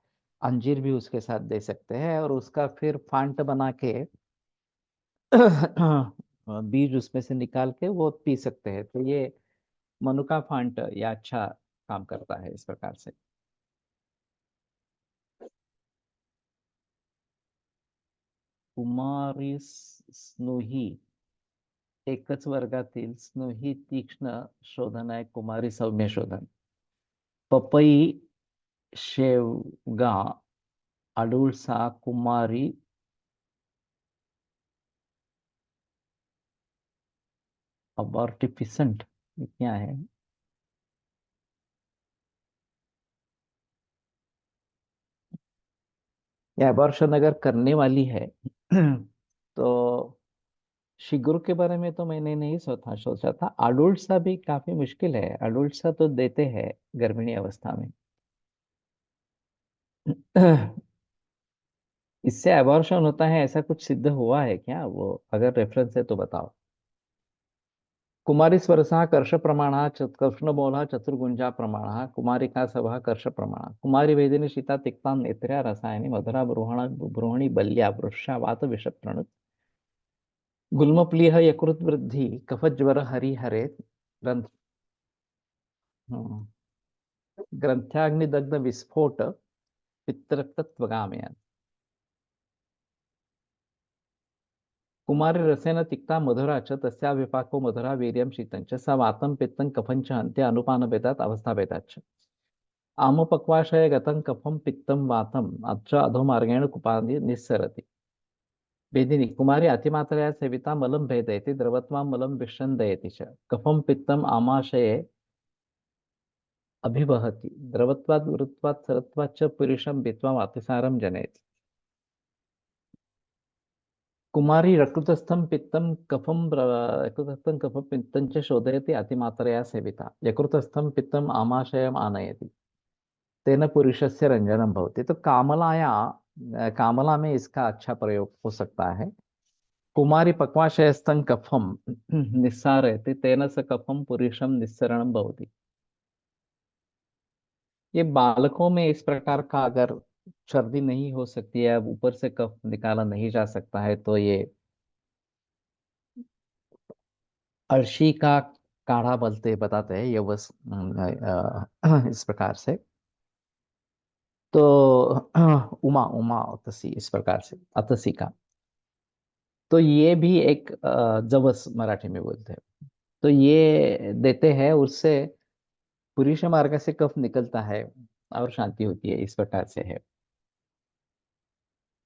अंजीर भी उसके साथ दे सकते हैं, और उसका फिर फांट बना के बीज उसमें से निकाल के वो पी सकते हैं। तो ये मनुका फांट या अच्छा काम करता है इस प्रकार से। कुमारी स्नुही एकच वर्गातील स्नुही तीक्ष्ण शोधन आहे कुमारी सौम्य शोधन. पपई शेवगा अडुळसा कुमारी अबॉर्टिफिसेंट, ये क्या है? ये अबॉर्शन अगर करने वाली है तो शिगुर के बारे में तो मैंने नहीं सोचा था। अडुळसा भी काफी मुश्किल है, अडुळसा तो देते हैं गर्भिणी अवस्था में। इससे अबॉर्शन होता है ऐसा कुछ सिद्ध हुआ है क्या? वो अगर रेफरेंस है तो बताओ। कुमारी स्वरसा कर्ष प्रमाण कृष्णबोला चतुर्गुंजा प्रमाण कुमारिका सभा कर्ष प्रमाण कुमारी वेदिनी शीता तिक्ता नेत्र्या रसायनी मधुरा ब्रूहणी बल्या वृक्षा वात विषप्रणुत गुल्मप्लीह यकृत वृद्धि कफज्वर हरिहरे ग्रंथ हम्म, ग्रंथ्याग्निदग्ध विस्फोट पित्तरक्तत्वगामयन् कुमारी रसेन तिक्ता मधुरा च तस्या विपाको मधुरा वीर्यं शीतं च स वातं पित्तं कफं च हन्ते अनुपानभेदात् अवस्थाभेदाच्च आमपक्वाशय गतं कफं पित्तं वातम् अच्च अधोमार्गेण कुपादि निस्सरति वेदिनी कुमारी अतिमात्रया सेविता मलं भेदयति द्रवत्वां मलं विषन्दयति च कफं पित्तम् आमाशये अभिवहति द्रवत्वात् गुरुत्वात् सरत्वाच्च पुरुषं भित्त्वा अतिसारं जनयति कुमारी यकृतस्थं पित्तं कफं यकृतस्थं कफं पित्तं च शोधयति अतिमात्रया सेविता यकृतस्थं पित्तम् आमाशयम् आनयति तेन पुरुषस्य रंजनम भवति। तो कामला में इसका अच्छा प्रयोग हो सकता है। कुमारी पक्वाशयस्थं कफम निस्सारयति तेन स कफम पुरुषम निस्सरणम भवति। ये बालकों में इस प्रकार का अगर सर्दी नहीं हो सकती है, अब ऊपर से कफ निकाला नहीं जा सकता है, तो ये अरशी का काढ़ा बताते हैं ये बस इस प्रकार से। तो उमा उमा अतसी इस प्रकार से अतसी का। तो ये भी एक जवस मराठी में बोलते हैं। तो ये देते हैं, उससे पुरुष मार्ग से कफ निकलता है और शांति होती है, इस प्रकार से है।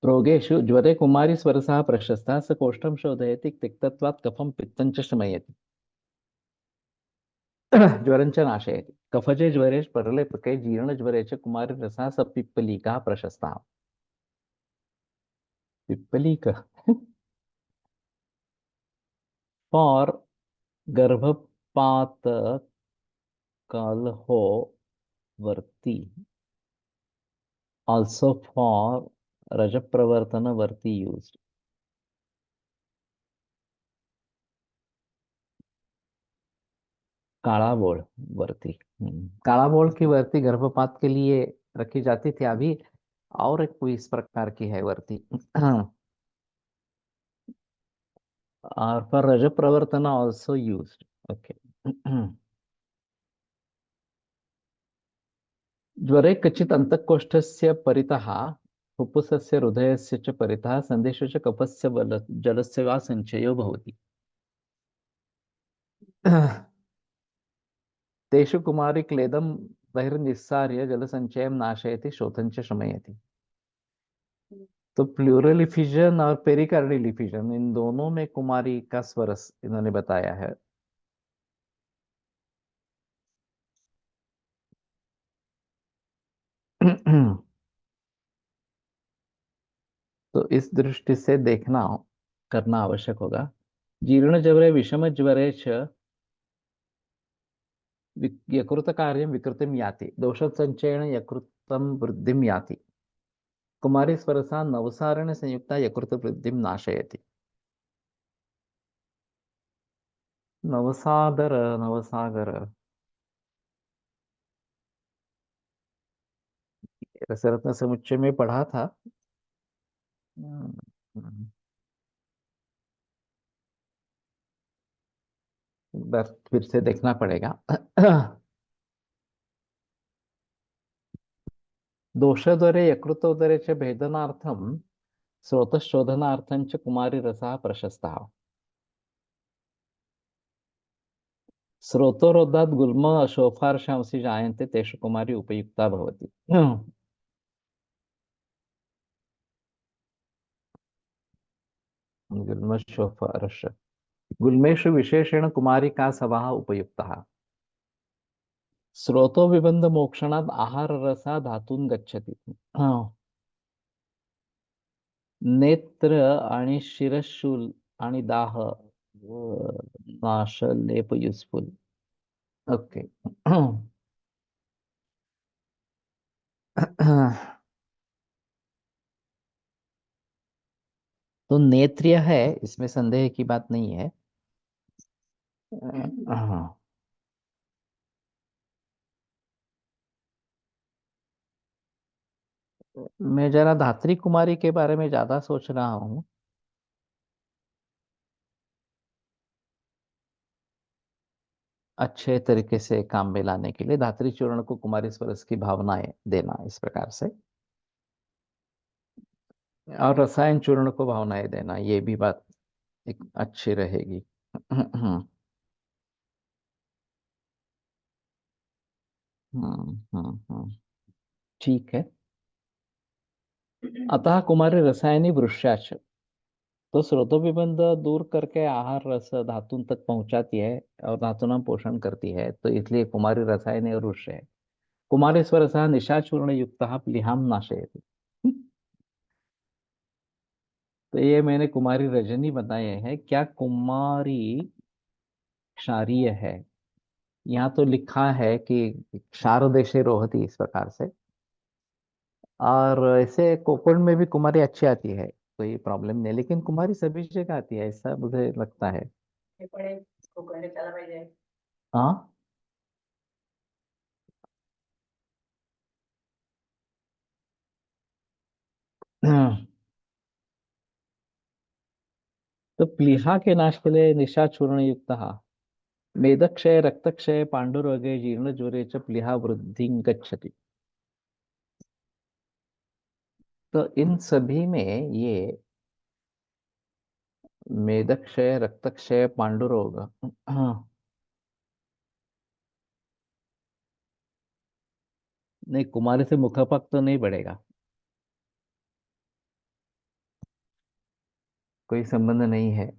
रोगेषु ज्वरे कुमारी स्वरसा प्रशस्ता स कोष्ठम शोधयति तिक्तत्वात् कफम पित्तं च शमयति ज्वरञ्च नाशयति कफजे ज्वरे प्रलेपके जीर्ण ज्वरे च कुमारी रसा स पिप्पलिका प्रशस्ता। पिप्पलिक फॉर गर्भपात कलहो वर्ती also for Rajapravartana Varti used. काला बोल वर्ती। काला बोल की वर्ती गर्भपात के लिए रखी जाती थी अभी। और एक कोई इस प्रकार की है वर्ती और for Rajapravartana also used. Okay. ज्वरे कचित् अंतःकोष्ठस्य परितः फुफ्फुसस्य हृदयस्य च परितः सन्देशो च कफस्य जलस्य वा संचयो भवति तेषु कुमारी क्लेदम बहिर्निस्सार्य जलसंचयम नाशयति शोथं च शमयति। तो प्लूरल इफिजन और पेरिकार्डियल इफिजन, इन दोनों में कुमारी का स्वरस इन्होंने बताया है। तो इस दृष्टि से देखना करना आवश्यक होगा। जीर्ण ज्वरे विषम ज्वरे च यकृत कार्यं विकृतिं याति दोषसञ्चयेन यकृतं वृद्धिं याति कुमारी स्वरसा नवसारण संयुक्ता यकृत वृद्धिं नाशयति। नवसागर नवसागर रसरत्न समुच्चय में पढ़ा था। हम्म, हम्म, बस फिर से देखना पड़ेगा। दोषोदरे यकृतोदरे च भेदनार्थं स्रोतशोधनार्थं च कुमारी रसः प्रशस्तः। स्रोतोरोधात् गुल्म शोफार्षांसि जायन्ते तेषु कुमारी उपयुक्ता भवति। गुल्म शोफार्ष गुल्मेषु विशेषेण कुमारी का सवः उपयुक्तः। स्रोतो विबंध मोक्षणात् आहार रसा धातून गच्छति। नेत्र आणि शिरशूल आणि दाह नाश लेप युजफुल। ओके। तो नेत्रिय है, इसमें संदेह की बात नहीं है। हाँ। मैं जरा धात्री कुमारी के बारे में ज्यादा सोच रहा हूँ। अच्छे तरीके से काम में लाने के लिए धात्री चूर्ण को कुमारी स्वरस की भावनाएं देना इस प्रकार से, और रसायन चूर्ण को भावनाएं देना, ये भी बात एक अच्छी रहेगी। ठीक है। अतः कुमारी रसायनी वृश्याच, तो स्रोतोविबंध दूर करके आहार रस धातु तक पहुंचाती है और धातुना पोषण करती है, तो इसलिए कुमारी रसायनी और वृक्ष है। कुमारी स्वरसा निशाचूर्ण युक्त प्लीहाम नाशयति। तो ये मैंने कुमारी रजनी बताए हैं, क्या कुमारी क्षारीय है? यहाँ तो लिखा है कि क्षारदेशे रोहती, इस प्रकार से। और ऐसे कोकण में भी कुमारी अच्छी आती है, कोई प्रॉब्लम नहीं, लेकिन कुमारी सभी जगह आती है ऐसा मुझे लगता है। हाँ। तो प्लीहा के नाश के लिए निशाचूर्ण युक्त मेदक्षय रक्तक्षय पांडुरोगे जीर्ण ज्वरे च प्लीहा वृद्धि गच्छति। तो इन सभी में ये मेदक्षय रक्तक्षय पांडुरोग, नहीं, कुमारी से मुखपक तो नहीं बढ़ेगा, कोई संबंध नहीं है।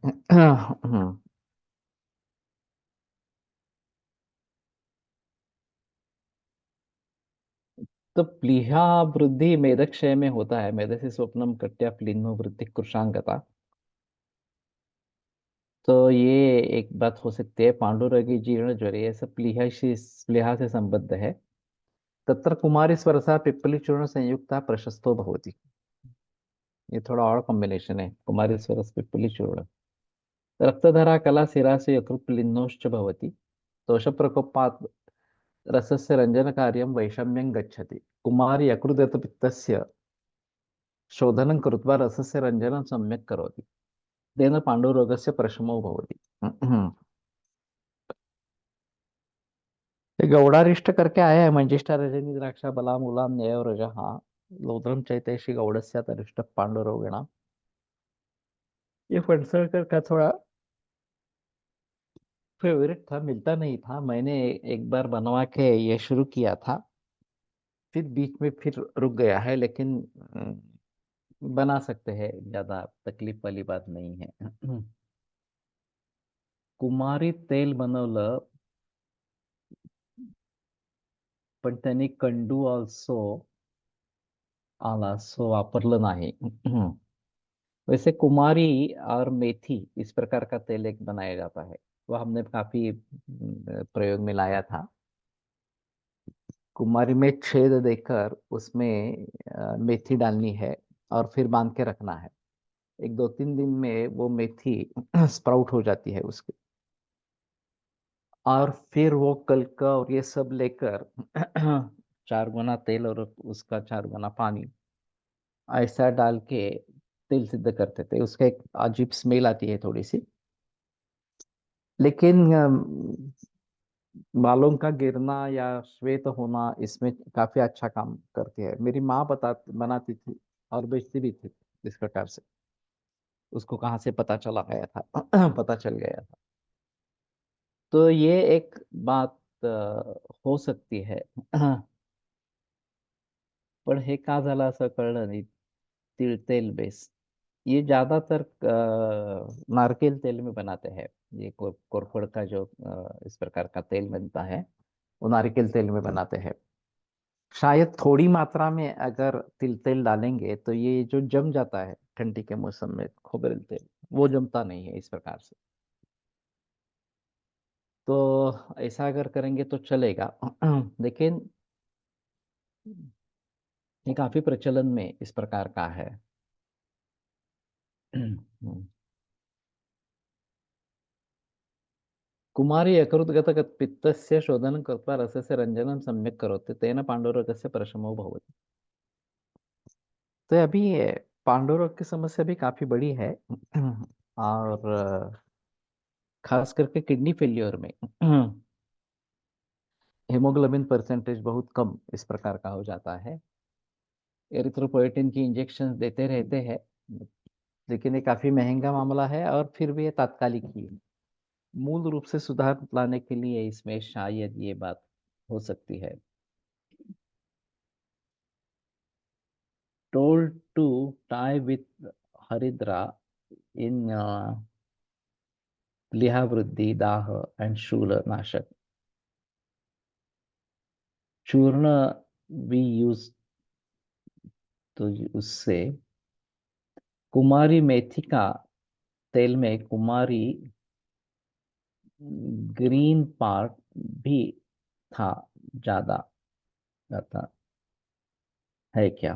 तो प्लीहा वृद्धि मेदक्षय में होता है, मेद से स्वप्नम कट्या प्लीन्नो वृद्धि कृशांगता। तो ये एक बात हो सकती है, पांडुरंगी जीर्ण ज्वर ये सब प्लीहा से संबद्ध है। तत्र कुमारी स्वरसा पिप्पली चूर्ण संयुक्ता प्रशस्तो भवति। ये थोड़ा और कॉम्बिनेशन है, कुमारी स्वरस पिप्पली चूर्ण। रक्तधरा कला सिरा से यकृत प्लिन्नोश्च भवति। दोष प्रकोपात् रसस्य रंजन कार्यं वैषम्यं गच्छति। कुमारी यकृदत पित्तस्य शोधनं कृत्वा रसस्य रंजनं सम्यक् करोति, तेन पाण्डुरोगस्य प्रशमो भवति। ये गौड़ारिष्ट करके आया है, मंजिष्ठा रजनी द्राक्षा बलाम उलाम न्याय रज, हाँ। लौद्रम चैतेषि गौड़स्य तरिष्ट पांडुरोगिणा। ये फणसळकर का थोड़ा फेवरेट था, मिलता नहीं था, मैंने एक बार बनवा के ये शुरू किया था, फिर बीच में फिर रुक गया है, लेकिन बना सकते हैं, ज्यादा तकलीफ वाली बात नहीं है। कुमारी तेल बनवलं, पण त्यांनी कंडू ऑल्सो आला सो वापरलं नाही। वैसे कुमारी और मेथी इस प्रकार का तेल एक बनाया जाता है, वो हमने काफी प्रयोग में लाया था। कुमारी में छेद देकर उसमें मेथी डालनी है और फिर बांध के रखना है। एक 2-3 दिन में वो मेथी स्प्राउट हो जाती है उसकी। और फिर वो कलका और ये सब लेकर 4 गुना तेल और उसका 4 गुना पानी ऐसा डाल के तेल सिद्ध करते थे। उसका एक अजीब स्मेल आती है थोड़ी सी, लेकिन बालों का गिरना या श्वेत होना इसमें काफी अच्छा काम करती है। मेरी माँ बनाती थी और बेचती भी थी इस प्रकार से। उसको कहाँ से पता चला गया था पता चल गया था। तो ये एक बात हो सकती है। पण हे का झालं असं कळलं नाही। तिळ तेल बेस ये ज्यादातर नारकेल तेल में बनाते हैं। ये कोरफड का जो इस प्रकार का तेल बनता है वो नारिकेल तेल में बनाते हैं। शायद थोड़ी मात्रा में अगर तिल तेल डालेंगे तो ये जो जम जाता है ठंडी के मौसम में खोबरेल तेल, वो जमता नहीं है इस प्रकार से। तो ऐसा अगर करेंगे तो चलेगा। लेकिन ये काफी प्रचलन में इस प्रकार का है। कुमारी यकृतगत पित्तस्य शोधनं कृत्वा रसस्य रञ्जनं सम्यक् करोति तेन पाण्डुरंगस्य प्रशमो भवति। तो अभी ये पांडुरंग की समस्या भी काफी बड़ी है। और खास करके किडनी फेल्योर में हेमोग्लोबिन परसेंटेज बहुत कम इस प्रकार का हो जाता है। एरिथ्रोपोएटिन की इंजेक्शन देते रहते हैं, लेकिन ये काफी महंगा मामला है और फिर भी ये तात्कालिक ही है। मूल रूप से सुधार लाने के लिए इसमें शायद ये बात हो सकती है। Told to tie with Haridra in लिहावृद्धि दाह एंड शूल नाशक। चूर्ण we use तो उससे कुमारी मेथी का तेल में कुमारी ग्रीन पार्ट भी था ज्यादा जाता है क्या।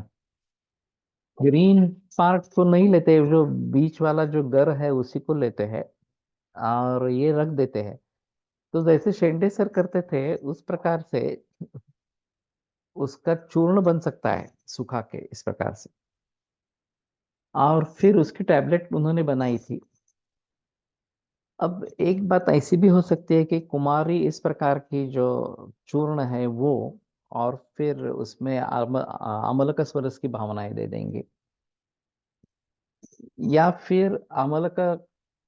ग्रीन पार्ट को नहीं लेते, जो बीच वाला जो गर है उसी को लेते हैं और ये रख देते हैं। तो जैसे शेंडे सर करते थे उस प्रकार से उसका चूर्ण बन सकता है सुखा के इस प्रकार से। और फिर उसकी टैबलेट उन्होंने बनाई थी। अब एक बात ऐसी भी हो सकती है कि कुमारी इस प्रकार की जो चूर्ण है वो, और फिर उसमें अमल का स्वरस की भावनाएं दे देंगे, या फिर अमल का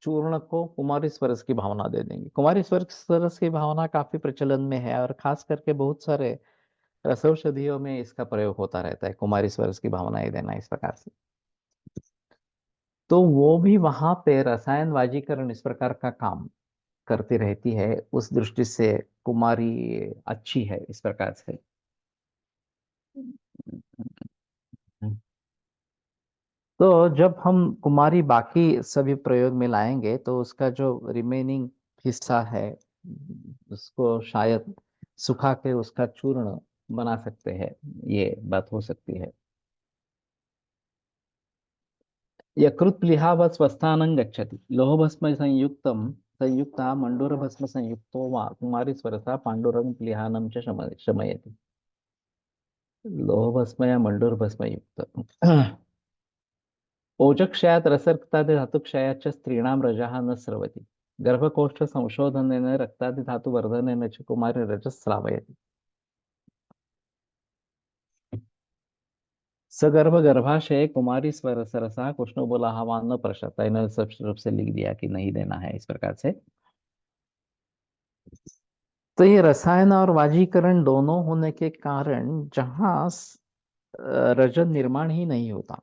चूर्ण को कुमारी स्वरस की भावना दे देंगे। कुमारी स्वरस की भावना काफी प्रचलन में है और खास करके बहुत सारे रसौषधियों में इसका प्रयोग होता रहता है, कुमारी स्वरस की भावनाएं देना इस प्रकार से। तो वो भी वहां पे रसायनवाजीकरण इस प्रकार का काम करती रहती है। उस दृष्टि से कुमारी अच्छी है इस प्रकार से। तो जब हम कुमारी बाकी सभी प्रयोग में लाएंगे तो उसका जो रिमेनिंग हिस्सा है उसको शायद सुखा के उसका चूर्ण बना सकते हैं। ये बात हो सकती है। यकृत प्लीहावत् स्वस्थानं गच्छति लोहभस्म संयुक्ता मंडूरभस्म संयुक्तो वा कुमारी स्वरसा पांडुरंग प्लीहानं च शमयति। लोहभस्म या मंडूरभस्म युक्त। ओजक्षयात् रसरक्तादि धातुक्षयाच्च स्त्रीणां रजः न स्रवति गर्भकोष्ठ संशोधनेन रक्तादिधातुवर्धनेन च कुमारी रजः स्रावयति। सगर्भ गर्भाशय कुमारी स्वर सरसा कृष्ण बोला हवा न प्रशत। इन्होंने सब रूप से लिख दिया कि नहीं देना है इस प्रकार से। तो ये रसायन और वाजीकरण दोनों होने के कारण जहां रजत निर्माण ही नहीं होता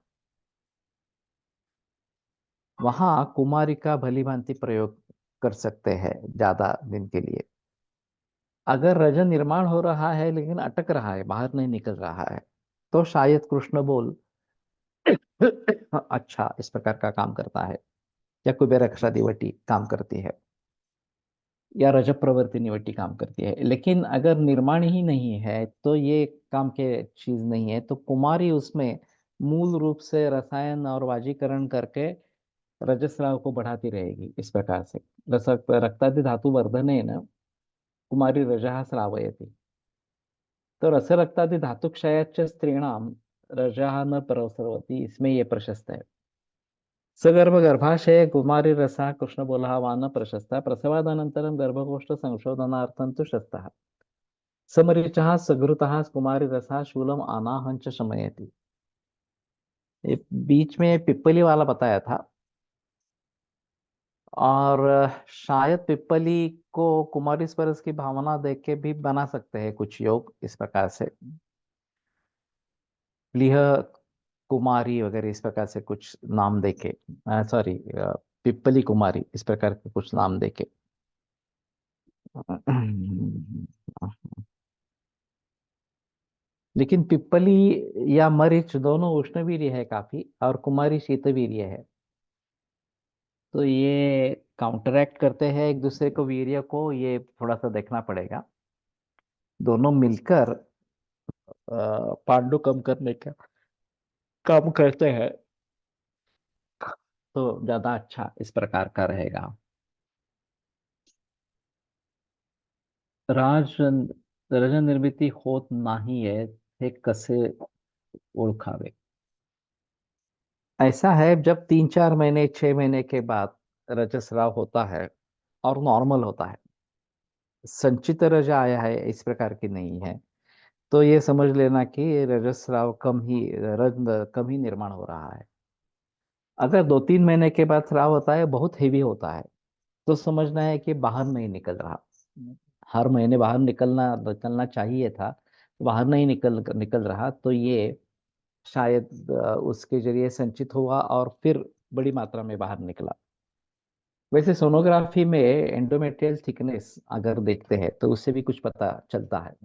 वहां कुमारी का भली भांति प्रयोग कर सकते हैं ज्यादा दिन के लिए। अगर रजत निर्माण हो रहा है लेकिन अटक रहा है, बाहर नहीं निकल रहा है, तो शायद कृष्ण बोल अच्छा इस प्रकार का काम करता है, या कुबेर दिवटी काम करती है। या रजत प्रवृत्ति निवृत्ति काम करती है। लेकिन अगर निर्माण ही नहीं है तो ये काम के चीज नहीं है। तो कुमारी उसमें मूल रूप से रसायन और वाजीकरण करके रजस्राव को बढ़ाती रहेगी इस प्रकार से। रस रक्तादि धातु वर्धनेन कुमारी रजः स्रावयति। तो रस रक्तादि धातु क्षयाच्च स्त्रीणाम रजः न प्रसरति, इसमें ये प्रशस्त है। सगर्भ गर्भाशय कुमारी रसा कृष्ण बोला वान प्रशस्त प्रसवादनंतरम गर्भकोष्ठ संशोधनार्थं तु शस्तः समरीचः सघृतः कुमारी रसा शूलम आनाहंच शमयति। ये बीच में पिप्पली वाला बताया था। और शायद पिप्पली को कुमारी स्पर्श की भावना देख के भी बना सकते हैं कुछ योग इस प्रकार से। प्लीह कुमारी वगैरह इस प्रकार से कुछ नाम देके, सॉरी, पिप्पली कुमारी इस प्रकार के कुछ नाम देके। लेकिन पिप्पली या मरीच दोनों उष्णवीर्य है काफी, और कुमारी शीतवीर्य है। तो ये काउंटरैक्ट करते हैं एक दूसरे को, वीर्य को, ये थोड़ा सा देखना पड़ेगा। दोनों मिलकर पांडु कम करने का काम करते हैं तो ज्यादा अच्छा इस प्रकार का रहेगा। राज रजन निर्मिती होत नाही है, हे कसे ओळखावे। ऐसा है, जब 3-4 महीने 6 महीने के बाद रजस्राव होता है और नॉर्मल होता है, संचित रज आया है इस प्रकार की नहीं है, तो ये समझ लेना कि रजस्राव कम ही निर्माण हो रहा है। अगर 2-3 महीने के बाद स्राव होता है, बहुत हेवी होता है, तो समझना है कि बाहर नहीं निकल रहा। हर महीने बाहर निकलना निकलना चाहिए था, बाहर नहीं निकल रहा, तो ये शायद उसके जरिए संचित हुआ और फिर बड़ी मात्रा में बाहर निकला। वैसे सोनोग्राफी में एंडोमेट्रियल थिकनेस अगर देखते हैं तो उससे भी कुछ पता चलता है।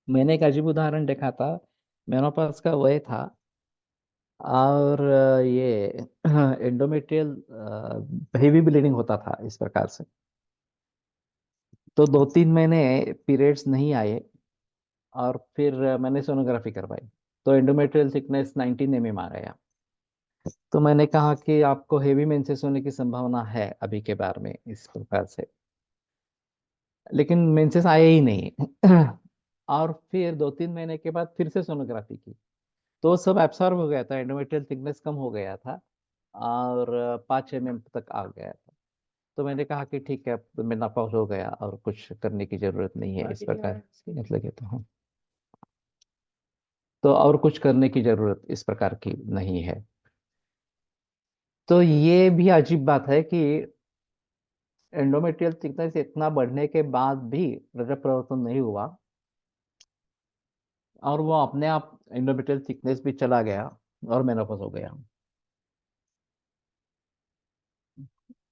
मैंने एक अजीब उदाहरण देखा था। मेनोपॉज का वय था, और ये एंडोमेट्रियल हेवी ब्लीडिंग होता था इस प्रकार से। तो 2-3 महीने पीरियड्स नहीं आए, और फिर मैंने सोनोग्राफी करवाई, तो एंडोमेट्रियल थिकनेस 19 mm आ गया। तो मैंने कहा कि आपको हेवी मेंसेस होने की संभावना है अभी के बार में इस प्रकार से। लेकिन मेंसेस आए ही नहीं। और फिर 2-3 महीने के बाद फिर से सोनोग्राफी की, तो सब एब्सॉर्ब हो गया था, एंडोमेट्रियल थिकनेस कम हो गया था, और 5 mm तक आ गया था। तो मैंने कहा कि ठीक है, अब मेनोपॉज हो गया और कुछ करने की जरूरत नहीं है इस प्रकार, मतलब कहता हूँ। तो और कुछ करने की जरूरत इस प्रकार की नहीं है। तो ये भी अजीब बात है कि एंडोमेट्रियल थिकनेस इतना बढ़ने के बाद भी रजः प्रवर्तन नहीं हुआ, और वो अपने आप एंडोमेट्रियल थिकनेस भी चला गया और मेनोपॉज हो गया।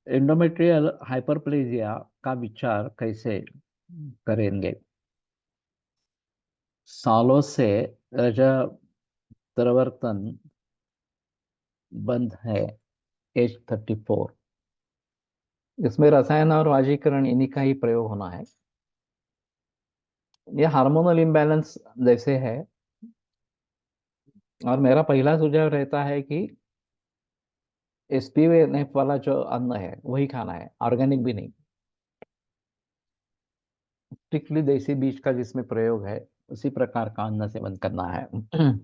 एंडोमेट्रियल हाइपरप्लेजिया का विचार कैसे करेंगे? सालों से रजः प्रवर्तन बंद है, एज 34। इसमें रसायन और वाजीकरण इन्हीं का ही प्रयोग होना है। ये हार्मोनल इम्बैलेंस जैसे है। और मेरा पहला सुझाव रहता है कि एसपीएफ वाला जो अन्न है वही खाना है, ऑर्गेनिक भी नहीं। स्ट्रिक्टली देसी बीज का जिसमें प्रयोग है उसी प्रकार का अन्न सेवन करना है।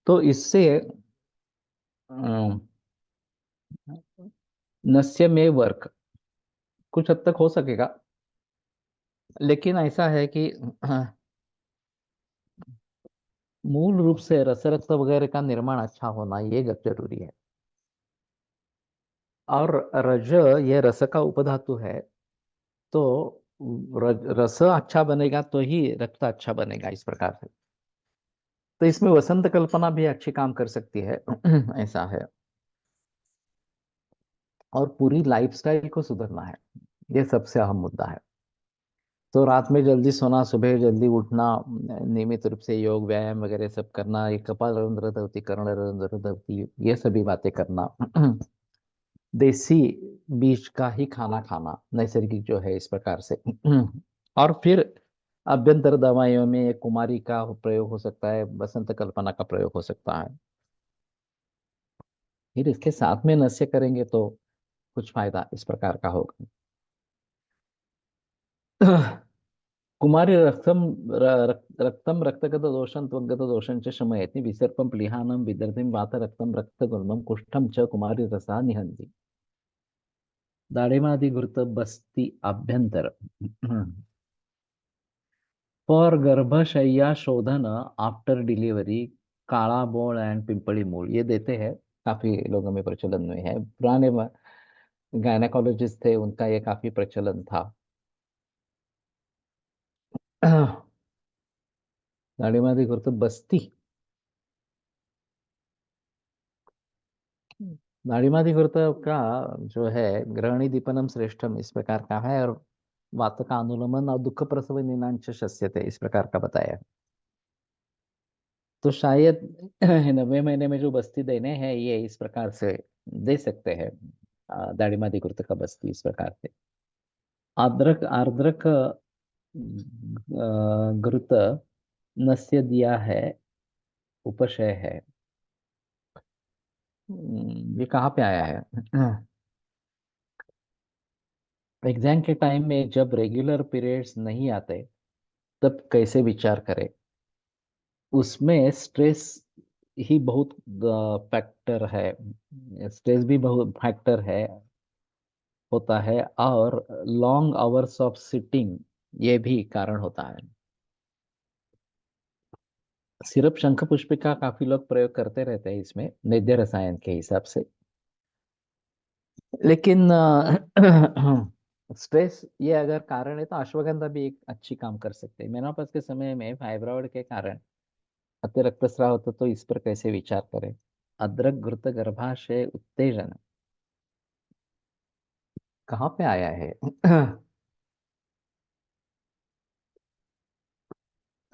तो इससे अम, नस्य में वर्क कुछ हद तक हो सकेगा। लेकिन ऐसा है कि मूल रूप से रसरक्त वगैरह का निर्माण अच्छा होना ये जरूरी है। और रज ये रस का उपधातु है, तो रस अच्छा बनेगा तो ही रक्त अच्छा बनेगा इस प्रकार से। तो इसमें वसंत कल्पना भी अच्छी काम कर सकती है। ऐसा है। और पूरी लाइफस्टाइल को सुधरना है, ये सबसे अहम मुद्दा है। तो रात में जल्दी सोना, सुबह जल्दी उठना, नियमित रूप से योग व्यायाम वगैरह सब करना, ये कपाल रंध्र धवती, कर्ण रंध्र धवती, ये सभी बातें करना। देसी बीज का ही खाना खाना नैसर्गिक जो है इस प्रकार से। और फिर अभ्यंतर दवाइयों में कुमारी का प्रयोग हो सकता है, बसंत कल्पना का प्रयोग हो सकता है। फिर इसके साथ में नश्य करेंगे तो कुछ फायदा इस प्रकार का होगा। कुमारी रक्तम रक्तम रक्तगत दोषं त्वग्गत दोषं च शमयति विसर्पं प्लीहानं विदर्भिं वात रक्तम रक्तगुल्मं कुष्ठं च कुमारी रसा निहन्ति। दाढेमादिघृत बस्ती आभ्यंतर। फॉर गर्भाशय्या शोधन आफ्टर डिलीवरी, काला बोल एंड पिंपली मूल ये देते हैं। काफी लोगों में प्रचलन में है, पुराने गायनेकोलॉजिस्ट थे उनका ये काफी प्रचलन था। दाढेमादिघृत बस्ती, नाड़ीमादिघृत का जो है ग्रहणी दीपनम श्रेष्ठम इस प्रकार का है, और वात का अनुलोमन और दुख प्रसव निनांच शस्यते इस प्रकार का बताया। तो शायद 90 महीने में जो बस्ती देने हैं ये इस प्रकार से दे सकते हैं। दाढ़ीमादिघृत का बस्ती इस प्रकार से। आर्द्रक आर्द्रक घृत नस्य दिया है, उपशय है। ये कहाँ पे आया है? एग्जाम के टाइम में जब रेगुलर पीरियड्स नहीं आते तब कैसे विचार करें? उसमें स्ट्रेस ही बहुत फैक्टर है, स्ट्रेस भी बहुत फैक्टर है होता है, और लॉन्ग आवर्स ऑफ सिटिंग ये भी कारण होता है। सिर्फ शंख पुष्पिका काफी लोग प्रयोग करते रहते हैं इसमें वैद्य रसायन के हिसाब से, लेकिन स्ट्रेस ये अगर कारण है तो अश्वगंधा भी एक अच्छी काम कर सकते हैं। मेनोपाज के समय में फाइब्रॉइड के कारण अति रक्तस्राव होता तो इस पर कैसे विचार करें? अदरक घृत गर्भाशय उत्तेजन कहाँ पे आया है?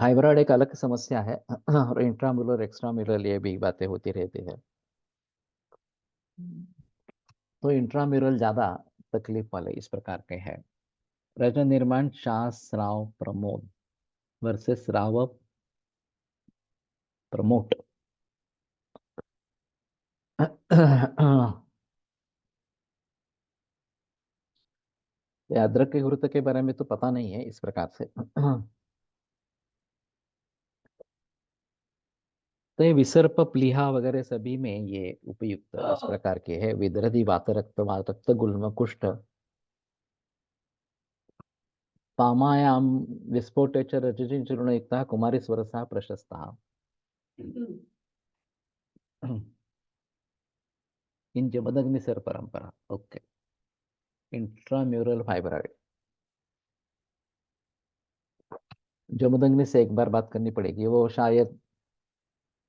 फाइब्रॉइड एक अलग समस्या है, और इंट्राम्युलर एक्स्ट्राम्युलर ये भी बातें होती रहती है। तो इंट्राम्यूरल ज्यादा तकलीफ वाले इस प्रकार के हैं। रजन निर्माण शाह स्राव प्रमोद वर्सेस राव प्रमोट। ये अदरक के गुरुत्व के बारे में तो पता नहीं है इस प्रकार से। तो ये विसर्प प्लीहा वगैरह सभी में ये उपयुक्त इस प्रकार के है। विदरति वात रक्त गुल्म कुष्ठ पामायां विस्फोटे च रजनिचूर्णयुक्तः कुमारी स्वरसः प्रशस्तः। इन जमदग्नि सर परंपरा, ओके। इंट्राम्यूरल फाइब्रॉइड, जमदग्नि से एक बार बात करनी पड़ेगी, वो शायद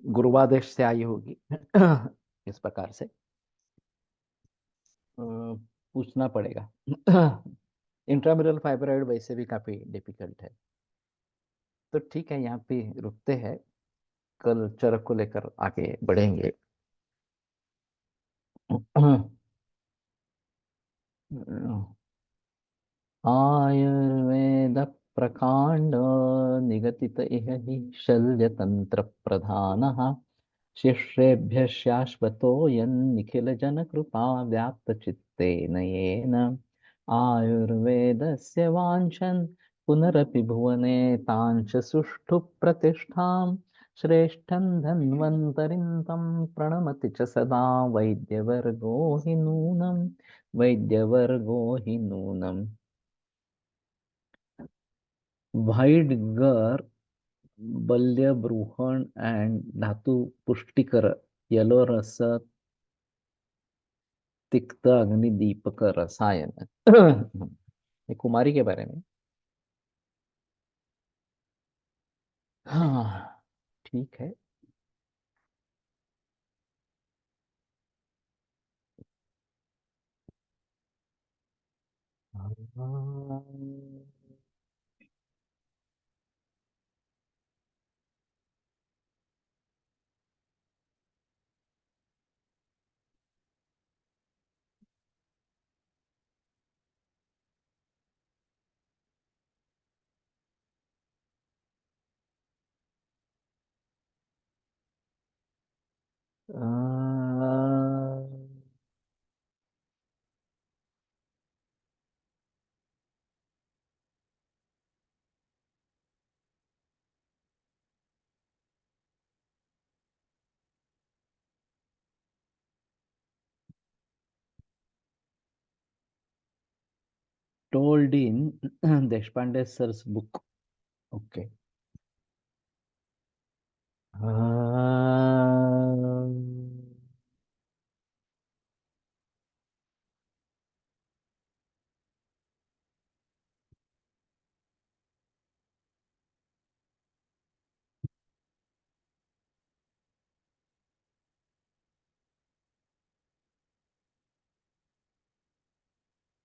गुरुवादेश से आई होगी। इस प्रकार से पूछना पड़ेगा। इंट्राम्यूरल फाइब्रॉइड वैसे भी काफी डिफिकल्ट है। तो ठीक है, यहाँ पे रुकते हैं, कल चरक को लेकर आगे बढ़ेंगे। आयुर्वेद प्रकांड निगतित इह हि शल्यतंत्र प्रधानः शिष्येभ्यः शाश्वतोऽयन् जन कृपा व्याप्त चित्तेन येन आयुर्वेदस्य वाञ्छन् पुनरपि भुवने ताञ्च सुष्ठु प्रतिष्ठां श्रेष्ठं धन्वन्तरिं तं प्रणमति च सदा वैद्यवर्गो हि नूनम् वैद्यवर्गो हि नूनम्। वाइडगर बल्य ब्रूहण एंड धातु पुष्टिकर येलो रस तिक्त अग्नि दीपक रसायन। ये कुमारी के बारे में। हाँ, ठीक है। हाँ, told in Deshpande sir's book. Okay.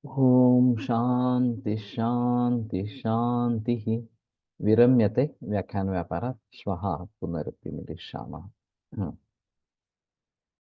Om Shanti शांति शांति ही विरम्यते व्याख्यान व्यापारात् श्वः पुनरपि मिलिष्यामः।